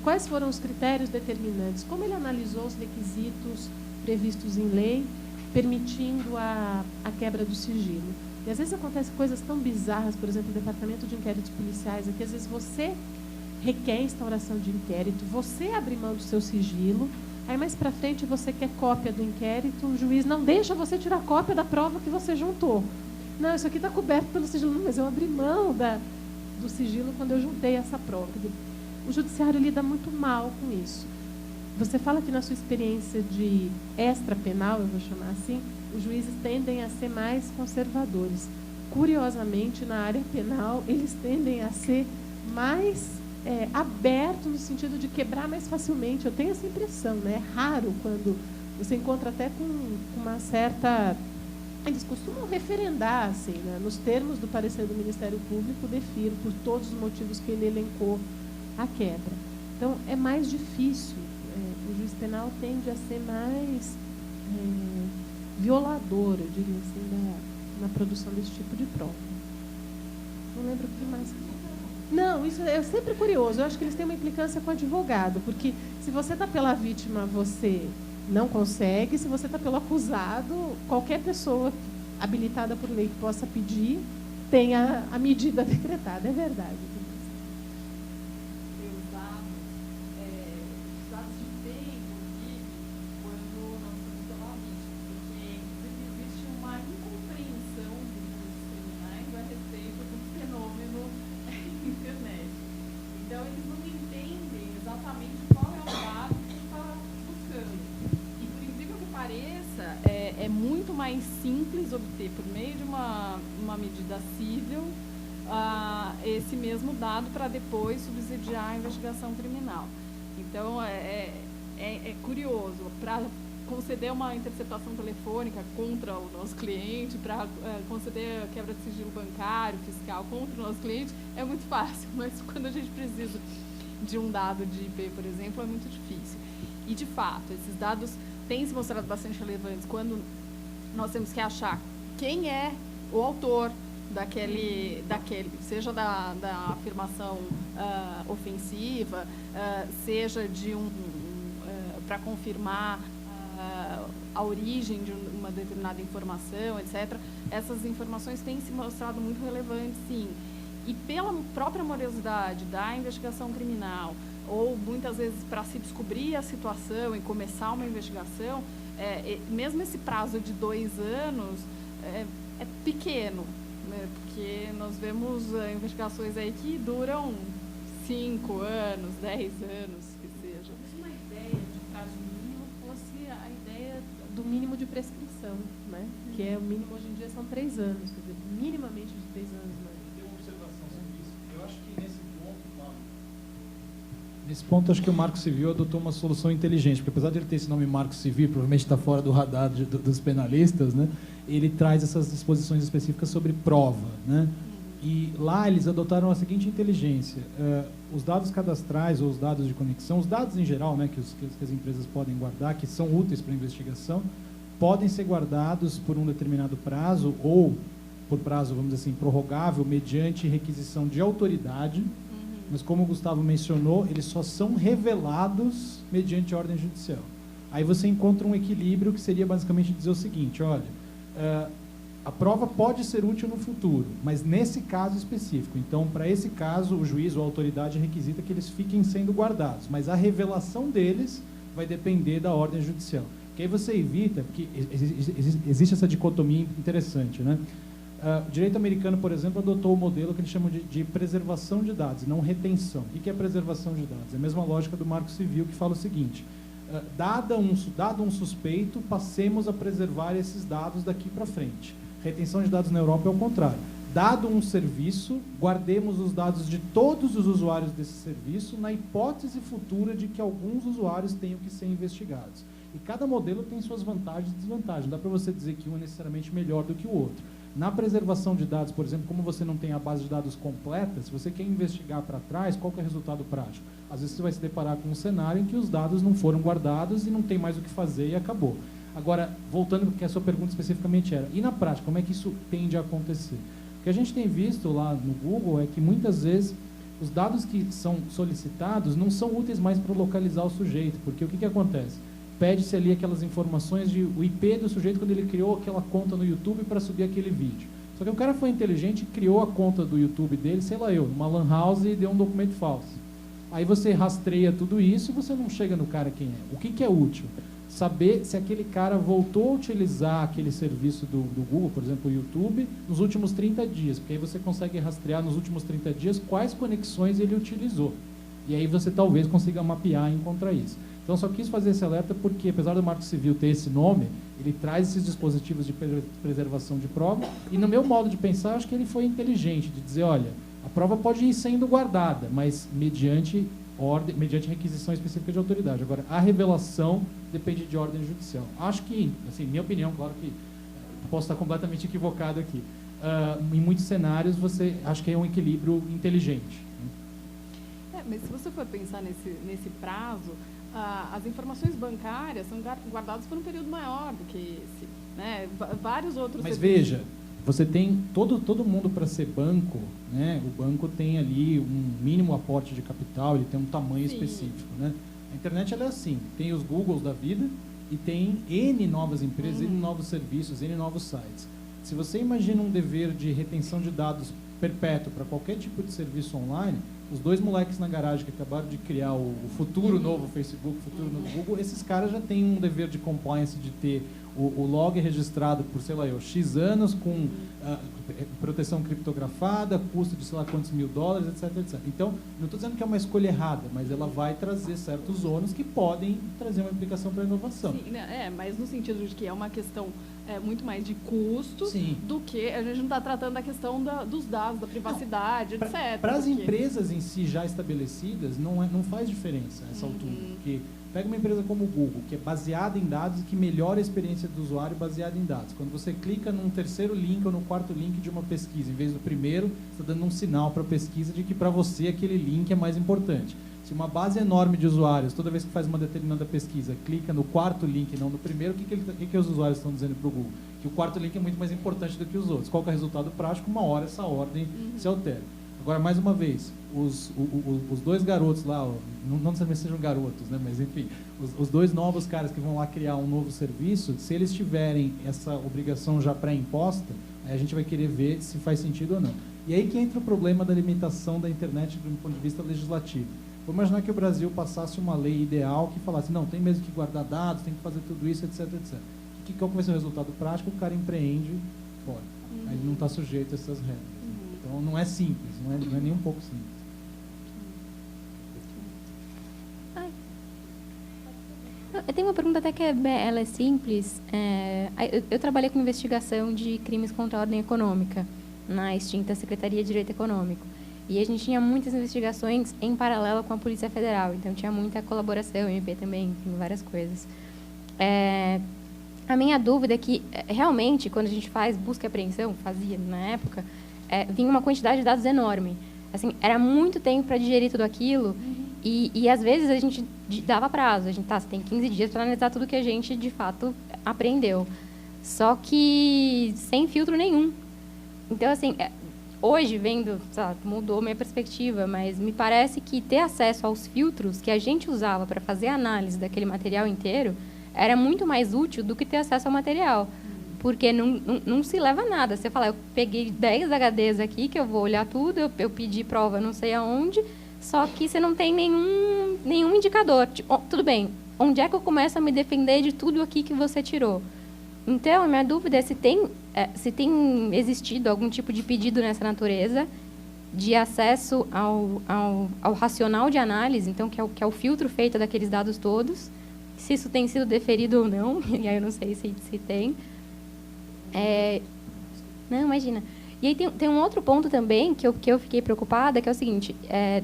quais foram os critérios determinantes, como ele analisou os requisitos previstos em lei, permitindo a quebra do sigilo. E às vezes acontecem coisas tão bizarras, por exemplo, o Departamento de Inquéritos Policiais, é que às vezes você requer a instauração de inquérito, você abre mão do seu sigilo, aí mais para frente você quer cópia do inquérito, o juiz não deixa você tirar cópia da prova que você juntou. Não, isso aqui está coberto pelo sigilo. Não, mas eu abri mão do sigilo quando eu juntei essa prova. O judiciário lida muito mal com isso. Você fala que na sua experiência de extrapenal, eu vou chamar assim, os juízes tendem a ser mais conservadores. Curiosamente, na área penal, eles tendem a ser mais abertos no sentido de quebrar mais facilmente. Eu tenho essa impressão, né? É raro quando você encontra até com uma certa... Eles costumam referendar, assim, né? Nos termos do parecer do Ministério Público, defiro por todos os motivos que ele elencou a quebra. Então, é mais difícil. O juiz penal tende a ser mais violador, eu diria assim, na produção desse tipo de prova. Não lembro o que mais. Não, isso é sempre curioso. Eu acho que eles têm uma implicância com o advogado, porque se você está pela vítima, você não consegue. Se você está pelo acusado, qualquer pessoa habilitada por lei que possa pedir tem a medida decretada. É verdade. Simples obter, por meio de uma medida cível, esse mesmo dado para depois subsidiar a investigação criminal. Então, é curioso, para conceder uma interceptação telefônica contra o nosso cliente, para conceder a quebra de sigilo bancário, fiscal contra o nosso cliente, é muito fácil, mas quando a gente precisa de um dado de IP, por exemplo, é muito difícil. E, de fato, esses dados têm se mostrado bastante relevantes quando nós temos que achar quem é o autor daquele seja da afirmação ofensiva, seja de para confirmar a origem de uma determinada informação, etc. Essas informações têm se mostrado muito relevantes, sim. E pela própria morosidade da investigação criminal, ou muitas vezes, para se descobrir a situação e começar uma investigação, mesmo esse prazo de 2 anos é pequeno, né? Porque nós vemos investigações aí que duram 5 anos, 10 anos, que seja. Se uma ideia de prazo mínimo fosse a ideia do mínimo de prescrição, né? Que é o mínimo hoje em dia são 3 anos, quer dizer, minimamente de 3 anos. Né? Tem uma observação sobre isso. Eu acho que nesse ponto, acho que o Marco Civil adotou uma solução inteligente, porque apesar de ele ter esse nome Marco Civil, provavelmente está fora do radar dos penalistas, né? Ele traz essas disposições específicas sobre prova, né? E lá eles adotaram a seguinte inteligência: os dados cadastrais ou os dados de conexão, os dados em geral, né, que as empresas podem guardar, que são úteis para a investigação, podem ser guardados por um determinado prazo ou por prazo, vamos dizer assim, prorrogável, mediante requisição de autoridade. Mas, como o Gustavo mencionou, eles só são revelados mediante ordem judicial. Aí você encontra um equilíbrio que seria basicamente dizer o seguinte: olha, a prova pode ser útil no futuro, mas nesse caso específico. Então, para esse caso, o juiz ou a autoridade requisita que eles fiquem sendo guardados, mas a revelação deles vai depender da ordem judicial. Que aí você evita, porque existe essa dicotomia interessante, né? O direito americano, por exemplo, adotou o modelo que eles chamam de preservação de dados, não retenção. O que é preservação de dados? É a mesma lógica do Marco Civil, que fala o seguinte: dado um suspeito, passemos a preservar esses dados daqui para frente. Retenção de dados na Europa é o contrário. Dado um serviço, guardemos os dados de todos os usuários desse serviço, na hipótese futura de que alguns usuários tenham que ser investigados. E cada modelo tem suas vantagens e desvantagens. Não dá para você dizer que um é necessariamente melhor do que o outro. Na preservação de dados, por exemplo, como você não tem a base de dados completa, se você quer investigar para trás, qual que é o resultado prático? Às vezes você vai se deparar com um cenário em que os dados não foram guardados e não tem mais o que fazer e acabou. Agora, voltando porque a sua pergunta especificamente era, e na prática, como é que isso tende a acontecer? O que a gente tem visto lá no Google é que muitas vezes os dados que são solicitados não são úteis mais para localizar o sujeito, porque o que acontece? Pede-se ali aquelas informações de o IP do sujeito quando ele criou aquela conta no YouTube para subir aquele vídeo. Só que o cara foi inteligente e criou a conta do YouTube dele, sei lá eu, numa lan house e deu um documento falso. Aí você rastreia tudo isso e você não chega no cara quem é. O que é útil? Saber se aquele cara voltou a utilizar aquele serviço do Google, por exemplo, o YouTube, nos últimos 30 dias, porque aí você consegue rastrear nos últimos 30 dias quais conexões ele utilizou. E aí você talvez consiga mapear e encontrar isso. Então, só quis fazer esse alerta porque, apesar do Marco Civil ter esse nome, ele traz esses dispositivos de preservação de prova e, no meu modo de pensar, acho que ele foi inteligente de dizer, olha, a prova pode ir sendo guardada, mas mediante requisição específica de autoridade. Agora, a revelação depende de ordem judicial. Acho que, assim, minha opinião, claro que posso estar completamente equivocado aqui, em muitos cenários, acho que é um equilíbrio inteligente. Mas se você for pensar nesse prazo, as informações bancárias são guardadas por um período maior do que esse, né? Vários outros. Mas veja, você tem todo mundo para ser banco, né? O banco tem ali um mínimo aporte de capital, ele tem um tamanho específico, né? A internet ela é assim, tem os Googles da vida e tem N novas empresas, N novos serviços, N novos sites. Se você imagina um dever de retenção de dados perpétuo para qualquer tipo de serviço online, os 2 moleques na garagem que acabaram de criar o futuro novo Facebook, o futuro novo Google, esses caras já têm um dever de compliance de ter o log registrado por, sei lá eu, X anos, com proteção criptografada, custo de sei lá quantos $1000, etc, etc. Então, não estou dizendo que é uma escolha errada, mas ela vai trazer certos ônus que podem trazer uma implicação para a inovação. Sim, mas no sentido de que é uma questão muito mais de custo do que a gente não está tratando da questão dos dados, da privacidade, etc. Para as empresas em si já estabelecidas, não faz diferença a essa altura, porque pega uma empresa como o Google, que é baseada em dados e que melhora a experiência do usuário baseada em dados. Quando você clica num terceiro link ou no quarto link de uma pesquisa, em vez do primeiro, você está dando um sinal para a pesquisa de que para você aquele link é mais importante. Se uma base enorme de usuários, toda vez que faz uma determinada pesquisa, clica no quarto link e não no primeiro, o que os usuários estão dizendo para o Google? Que o quarto link é muito mais importante do que os outros. Qual que é o resultado prático? Uma hora essa ordem se altera. Agora, mais uma vez, os 2 garotos lá, não necessariamente sejam garotos, né, mas enfim, os 2 novos caras que vão lá criar um novo serviço, se eles tiverem essa obrigação já pré-imposta, aí a gente vai querer ver se faz sentido ou não. E aí que entra o problema da limitação da internet do ponto de vista legislativo. Vamos imaginar que o Brasil passasse uma lei ideal que falasse, não, tem mesmo que guardar dados, tem que fazer tudo isso, etc, etc. Qual vai ser o resultado prático? O cara empreende fora. Aí ele não está sujeito a essas regras. Então, não é simples, não é nem um pouco simples. Eu tenho uma pergunta até que ela é simples. Eu trabalhei com investigação de crimes contra a ordem econômica na extinta Secretaria de Direito Econômico. E a gente tinha muitas investigações em paralelo com a Polícia Federal. Então, tinha muita colaboração, MP também, enfim, várias coisas. A minha dúvida é que, realmente, quando a gente faz busca e apreensão, fazia na época, vinha uma quantidade de dados enorme. Assim, era muito tempo para digerir tudo aquilo. E, às vezes, a gente dava prazo. A gente, você tem 15 dias para analisar tudo que a gente, de fato, apreendeu. Só que sem filtro nenhum. Então, assim, hoje, vendo, mudou minha perspectiva, mas me parece que ter acesso aos filtros que a gente usava para fazer a análise daquele material inteiro era muito mais útil do que ter acesso ao material. Porque não se leva a nada. Você fala, eu peguei 10 HDs aqui, que eu vou olhar tudo, eu pedi prova não sei aonde, só que você não tem nenhum indicador. Tipo, tudo bem, onde é que eu começo a me defender de tudo aqui que você tirou? Então, a minha dúvida é se tem existido algum tipo de pedido nessa natureza de acesso ao racional de análise, então, que é o filtro feito daqueles dados todos, se isso tem sido deferido ou não, e aí eu não sei se tem. Não, imagina. E aí tem um outro ponto também que eu fiquei preocupada, que é o seguinte,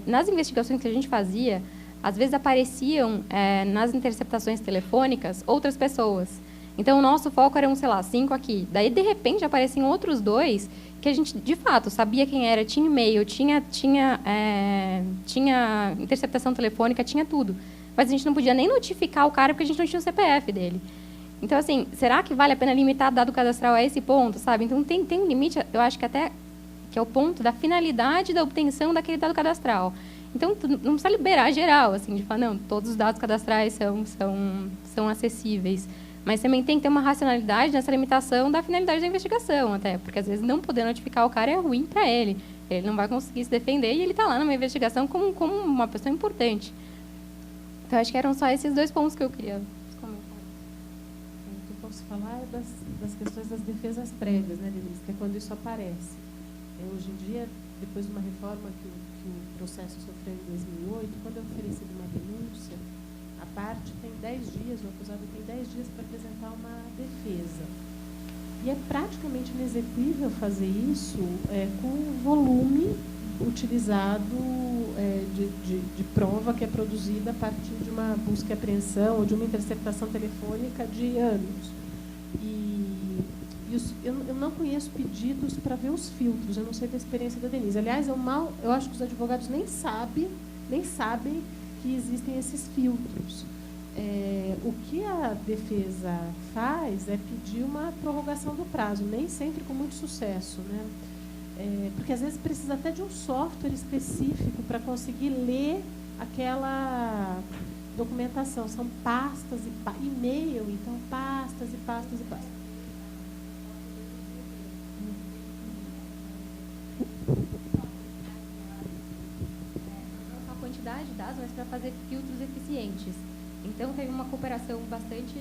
nas investigações que a gente fazia, às vezes apareciam nas interceptações telefônicas outras pessoas. Então, o nosso foco eram, sei lá, 5 aqui. Daí, de repente, apareciam outros 2 que a gente, de fato, sabia quem era, tinha e-mail, tinha interceptação telefônica, tinha tudo. Mas a gente não podia nem notificar o cara porque a gente não tinha o CPF dele. Então, assim, será que vale a pena limitar dado cadastral a esse ponto, sabe? Então, tem um limite, eu acho que até que é o ponto da finalidade da obtenção daquele dado cadastral. Então, não precisa liberar geral, assim, de falar, não, todos os dados cadastrais são acessíveis. Mas também tem que ter uma racionalidade nessa limitação da finalidade da investigação, até, porque, às vezes, não poder notificar o cara é ruim para ele. Ele não vai conseguir se defender e ele está lá numa investigação como uma pessoa importante. Então, acho que eram só esses 2 pontos que eu queria comentar. O que eu posso falar é das questões das defesas prévias, né, Denise? Que é quando isso aparece. Hoje em dia, depois de uma reforma que o processo sofreu em 2008, quando é oferecida uma denúncia, a parte tem 10 dias, o acusado tem 10 dias para apresentar uma defesa. E é praticamente inexequível fazer isso com o volume utilizado de prova que é produzida a partir de uma busca e apreensão ou de uma interceptação telefônica de anos. Eu não conheço pedidos para ver os filtros, eu não sei da experiência da Denise. Aliás, eu acho que os advogados nem sabem que existem esses filtros. O que a defesa faz é pedir uma prorrogação do prazo, nem sempre com muito sucesso, né? Porque às vezes precisa até de um software específico para conseguir ler aquela documentação. São pastas e e-mail, então pastas e pastas e pastas. A quantidade de dados, mas para fazer filtros eficientes. Então, teve uma cooperação bastante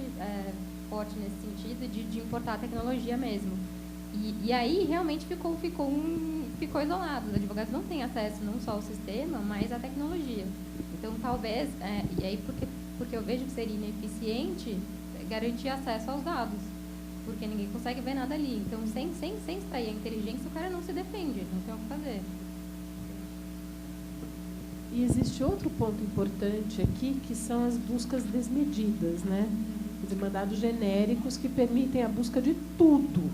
forte nesse sentido de importar a tecnologia mesmo. E aí, realmente, ficou isolado. Os advogados não têm acesso não só ao sistema, mas à tecnologia. Então, talvez, e aí porque eu vejo que seria ineficiente garantir acesso aos dados, porque ninguém consegue ver nada ali. Então, sem extrair a inteligência, o cara não se defende, não tem o que fazer. E existe outro ponto importante aqui, que são as buscas desmedidas, né? De mandados genéricos que permitem a busca de tudo.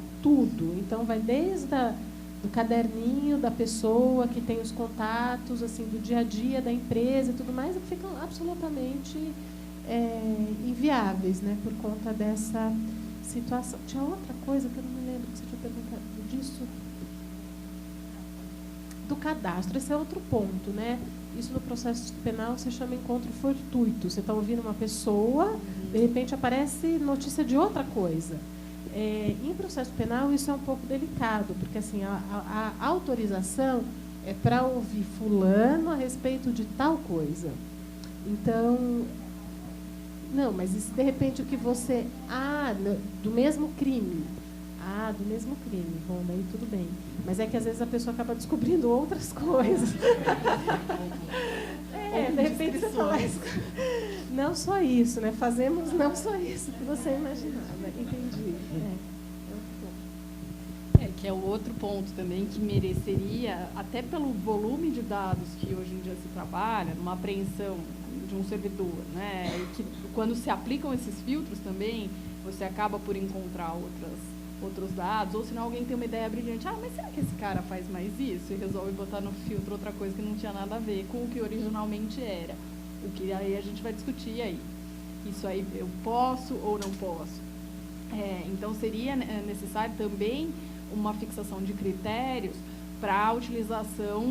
Então, vai desde do caderninho da pessoa que tem os contatos, assim, do dia a dia da empresa e tudo mais, que ficam absolutamente inviáveis, né? Por conta dessa situação. Tinha outra coisa que eu não me lembro que você tinha perguntado disso. Do cadastro, esse é outro ponto, né? Isso no processo penal se chama encontro fortuito. Você está ouvindo uma pessoa, de repente aparece notícia de outra coisa. Em processo penal isso é um pouco delicado, porque assim a autorização é para ouvir fulano a respeito de tal coisa. Então, não, mas e se de repente o que você... do mesmo crime. Do mesmo crime. Bom, daí tudo bem. Mas é que às vezes a pessoa acaba descobrindo outras coisas. De repente você fala isso. Não só isso, né? Fazemos não só isso que você imaginava. Entendi. Que é o outro ponto também que mereceria, até pelo volume de dados que hoje em dia se trabalha, numa apreensão de um servidor, né? E que quando se aplicam esses filtros também, você acaba por encontrar outros dados, ou senão alguém tem uma ideia brilhante, mas será que esse cara faz mais isso? E resolve botar no filtro outra coisa que não tinha nada a ver com o que originalmente era. O que aí a gente vai discutir aí. Isso aí eu posso ou não posso? Então seria necessário também uma fixação de critérios para a utilização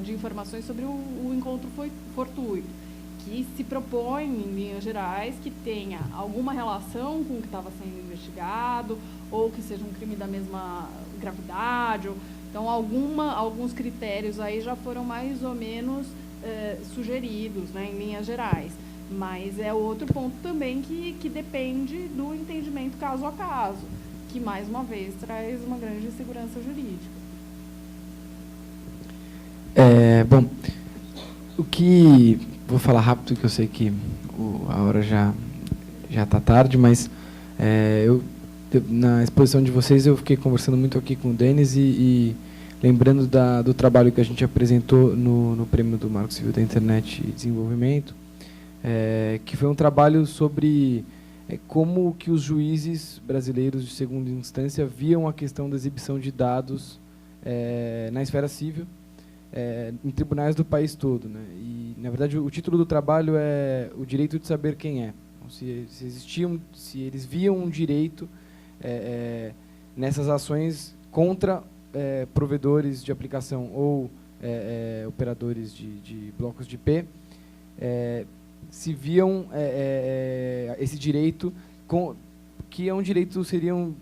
de informações sobre o encontro fortuito, que se propõe, em linhas gerais, que tenha alguma relação com o que estava sendo investigado, ou que seja um crime da mesma gravidade. Então, alguns critérios aí já foram mais ou menos sugeridos, né, em linhas gerais. Mas é outro ponto também que depende do entendimento caso a caso, que, mais uma vez, traz uma grande insegurança jurídica. Bom, vou falar rápido, que eu sei que a hora já está tarde, mas na exposição de vocês eu fiquei conversando muito aqui com o Denis e lembrando do trabalho que a gente apresentou no Prêmio do Marco Civil da Internet e Desenvolvimento, que foi um trabalho sobre como que os juízes brasileiros de segunda instância viam a questão da exibição de dados na esfera civil, em tribunais do país todo, né? E, na verdade, o título do trabalho é o direito de saber quem é. Então, se eles viam um direito nessas ações contra provedores de aplicação ou operadores de blocos de IP, se viam esse direito que é um direito, seriam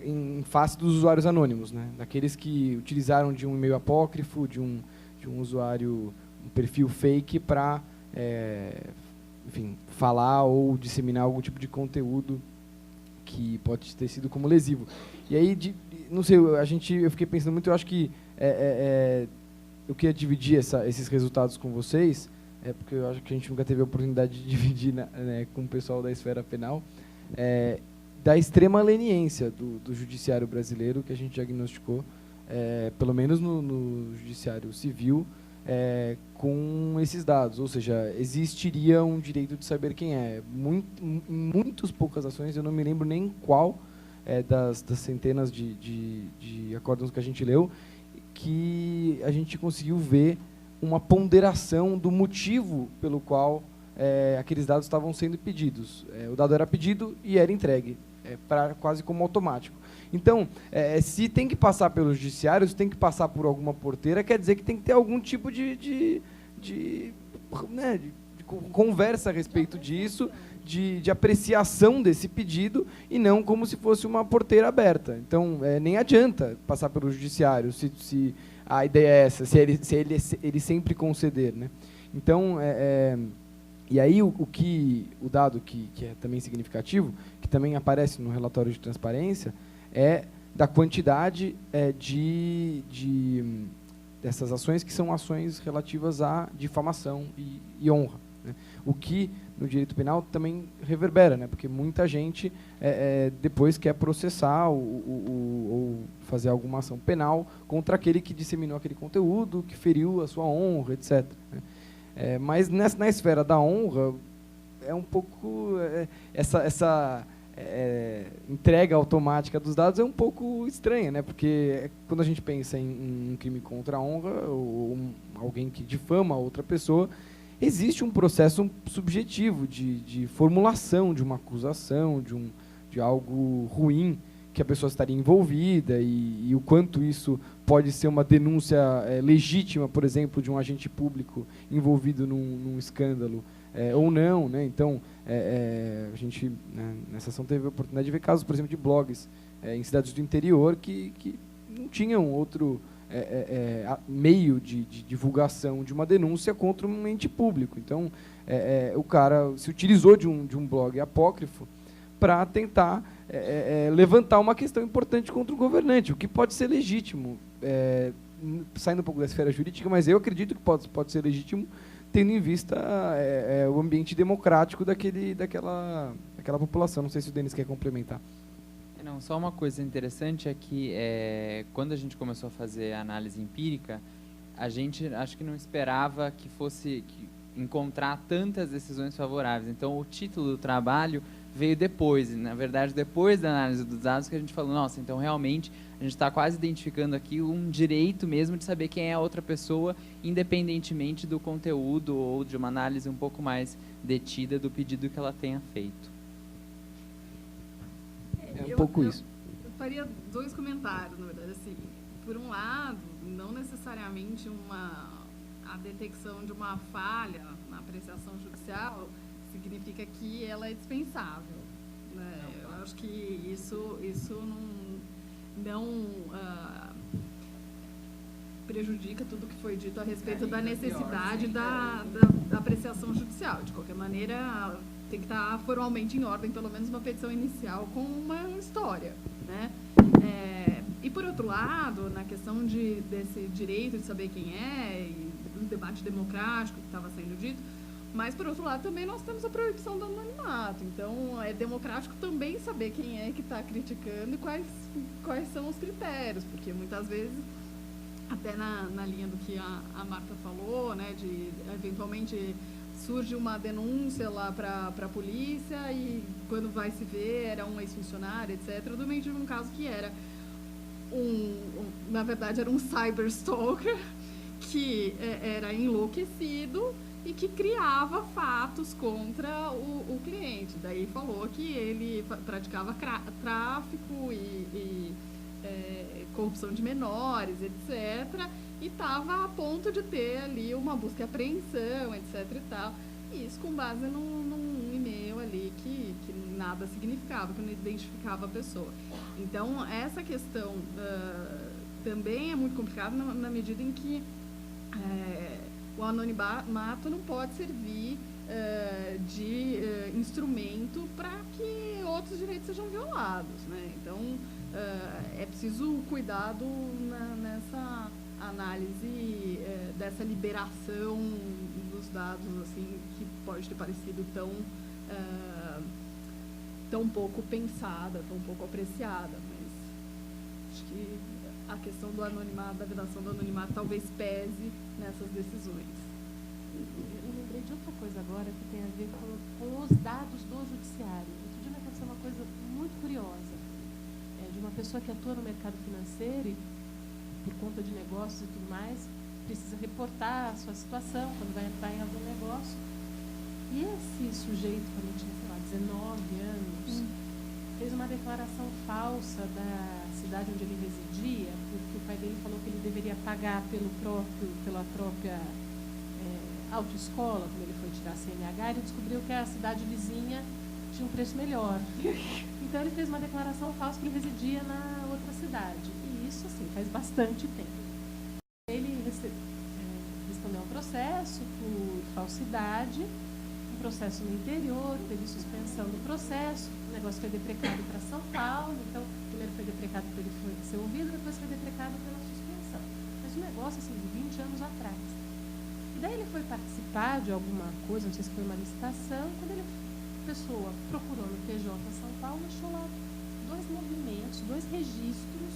em face dos usuários anônimos, né? Daqueles que utilizaram de um e-mail apócrifo, de um usuário, um perfil fake para, enfim, falar ou disseminar algum tipo de conteúdo que pode ter sido como lesivo. E aí, não sei, eu fiquei pensando muito, eu acho que eu queria dividir esses resultados com vocês, porque eu acho que a gente nunca teve a oportunidade de dividir com o pessoal da esfera penal, da extrema leniência do judiciário brasileiro, que a gente diagnosticou, pelo menos no judiciário civil, com esses dados. Ou seja, existiria um direito de saber quem é. Em muitas poucas ações, eu não me lembro nem qual das centenas de acórdãos que a gente leu, que a gente conseguiu ver uma ponderação do motivo pelo qual aqueles dados estavam sendo pedidos. O dado era pedido e era entregue, quase como automático. Então, se tem que passar pelo judiciário, se tem que passar por alguma porteira, quer dizer que tem que ter algum tipo de conversa a respeito disso, de apreciação desse pedido, e não como se fosse uma porteira aberta. Então, nem adianta passar pelo judiciário, se a ideia é essa, se ele sempre conceder, né? Então, e aí o dado que é também significativo, que também aparece no relatório de transparência, é da quantidade dessas ações que são ações relativas à difamação e honra, né? O que no direito penal também reverbera, né? Porque muita gente depois quer processar ou fazer alguma ação penal contra aquele que disseminou aquele conteúdo, que feriu a sua honra, etc., né? Mas na esfera da honra é um pouco essa entrega automática dos dados é um pouco estranha, né? Porque quando a gente pensa em um crime contra a honra ou alguém que difama outra pessoa, existe um processo subjetivo de formulação de uma acusação, de algo ruim que a pessoa estaria envolvida e o quanto isso pode ser uma denúncia legítima, por exemplo, de um agente público envolvido num escândalo ou não, né? Então, a gente, né, nessa ação teve a oportunidade de ver casos, por exemplo, de blogs em cidades do interior que não tinham outro meio de divulgação de uma denúncia contra um ente público. Então, o cara se utilizou de um blog apócrifo para tentar levantar uma questão importante contra o governante, o que pode ser legítimo, saindo um pouco da esfera jurídica, mas eu acredito que pode ser legítimo, tendo em vista o ambiente democrático daquela população. Não sei se o Denis quer complementar. Não, só uma coisa interessante é que quando a gente começou a fazer a análise empírica, a gente acho que não esperava que fosse encontrar tantas decisões favoráveis. Então, o título do trabalho veio depois, e, na verdade, depois da análise dos dados, que a gente falou, nossa, então realmente a gente está quase identificando aqui um direito mesmo de saber quem é a outra pessoa, independentemente do conteúdo ou de uma análise um pouco mais detida do pedido que ela tenha feito. Um pouco isso. Eu faria 2 comentários, na verdade. Assim, por um lado, não necessariamente a detecção de uma falha na apreciação judicial significa que ela é dispensável, né? Eu acho que isso não prejudica tudo que foi dito a respeito da necessidade da apreciação judicial. De qualquer maneira, tem que estar formalmente em ordem, pelo menos uma petição inicial com uma história, né? E, por outro lado, na questão desse direito de saber quem é, e do debate democrático que estava sendo dito, mas, por outro lado, também nós temos a proibição do anonimato. Então, é democrático também saber quem é que está criticando e quais são os critérios, porque muitas vezes, até na linha do que a Marta falou, né, de eventualmente surge uma denúncia lá para a polícia e quando vai se ver era um ex-funcionário, etc. Eu também tive um caso que era na verdade era um cyberstalker que era enlouquecido e que criava fatos contra o cliente. Daí falou que ele praticava tráfico e corrupção de menores, etc., e estava a ponto de ter ali uma busca e apreensão, etc. e tal. E isso com base num e-mail ali que nada significava, que não identificava a pessoa. Então, essa questão também é muito complicada na medida em que o anonimato não pode servir de instrumento para que outros direitos sejam violados, né? Então, é preciso cuidado nessa análise dessa liberação dos dados, assim, que pode ter parecido tão pouco pensada, tão pouco apreciada, mas acho que a questão do anonimato, da vedação do anonimato, talvez pese nessas decisões. Eu lembrei de outra coisa agora que tem a ver com os dados do judiciário. Outro dia me aconteceu uma coisa muito curiosa, de uma pessoa que atua no mercado financeiro e, por conta de negócios e tudo mais, precisa reportar a sua situação quando vai entrar em algum negócio. E esse sujeito, quando tinha, sei lá, 19 anos, fez uma declaração falsa da cidade onde ele residia, porque o pai dele falou que ele deveria pagar pela própria autoescola, quando ele foi tirar a CNH, ele descobriu que a cidade vizinha tinha um preço melhor. Então ele fez uma declaração falsa que ele residia na outra cidade. E isso, assim, faz bastante tempo. Ele respondeu a um processo por falsidade, um processo no interior, teve suspensão do processo, o negócio foi deprecado para São Paulo, então primeiro foi deprecado para ele ser ouvido, depois foi deprecado pela suspensão. Mas um negócio assim, de 20 anos atrás. E daí ele foi participar de alguma coisa, não sei se foi uma licitação, quando a pessoa procurou no PJ São Paulo, achou lá 2 movimentos, 2 registros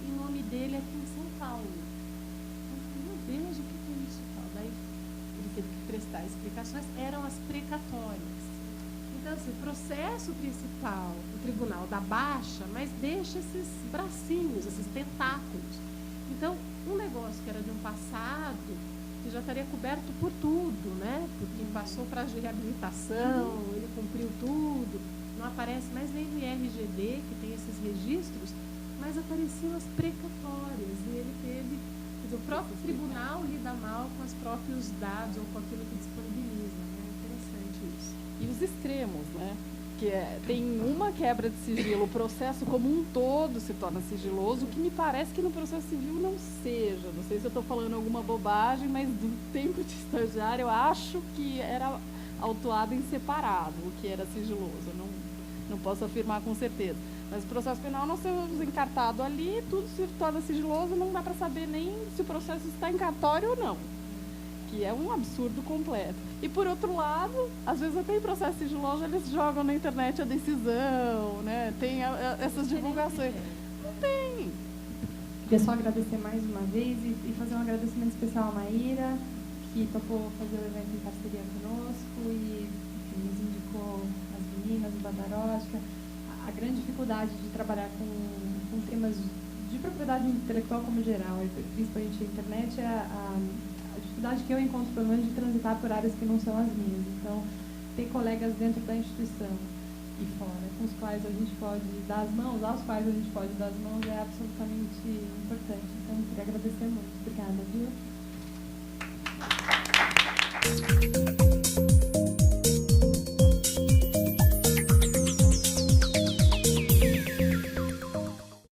em nome dele aqui em São Paulo. Eu falei, meu Deus, o que é isso? Daí ele teve que prestar explicações, eram as precatórias. Então, assim, o processo principal, o tribunal dá baixa, mas deixa esses bracinhos, esses tentáculos. Então, um negócio que era de um passado, que já estaria coberto por tudo, né? Porque passou para a reabilitação, ele cumpriu tudo, não aparece mais nem no IRGD, que tem esses registros, mas apareciam as precatórias, e ele teve, quer dizer, o próprio tribunal lida mal com os próprios dados ou com aquilo que disponibiliza, né? É interessante isso. E os extremos, né? que tem uma quebra de sigilo, o processo como um todo se torna sigiloso, o que me parece que no processo civil não seja. Não sei se eu estou falando alguma bobagem, mas do tempo de estagiário eu acho que era autuado em separado o que era sigiloso. Não posso afirmar com certeza. Mas o processo penal não sendo encartado ali, tudo se torna sigiloso, não dá para saber nem se o processo está em cartório ou não, que é um absurdo completo. E, por outro lado, às vezes até em processo sigiloso eles jogam na internet a decisão, né? Tem essas divulgações. Não tem. Queria só agradecer mais uma vez e fazer um agradecimento especial à Maíra, que topou fazer o evento em parceria conosco e enfim, nos indicou as meninas, o Badarosca. A grande dificuldade de trabalhar com temas de propriedade intelectual como geral, e principalmente a internet, é a dificuldade que eu encontro, pelo menos, de transitar por áreas que não são as minhas. Então, ter colegas dentro da instituição e fora, com os quais a gente pode dar as mãos, aos quais a gente pode dar as mãos, é absolutamente importante. Então, queria agradecer muito. Obrigada, viu?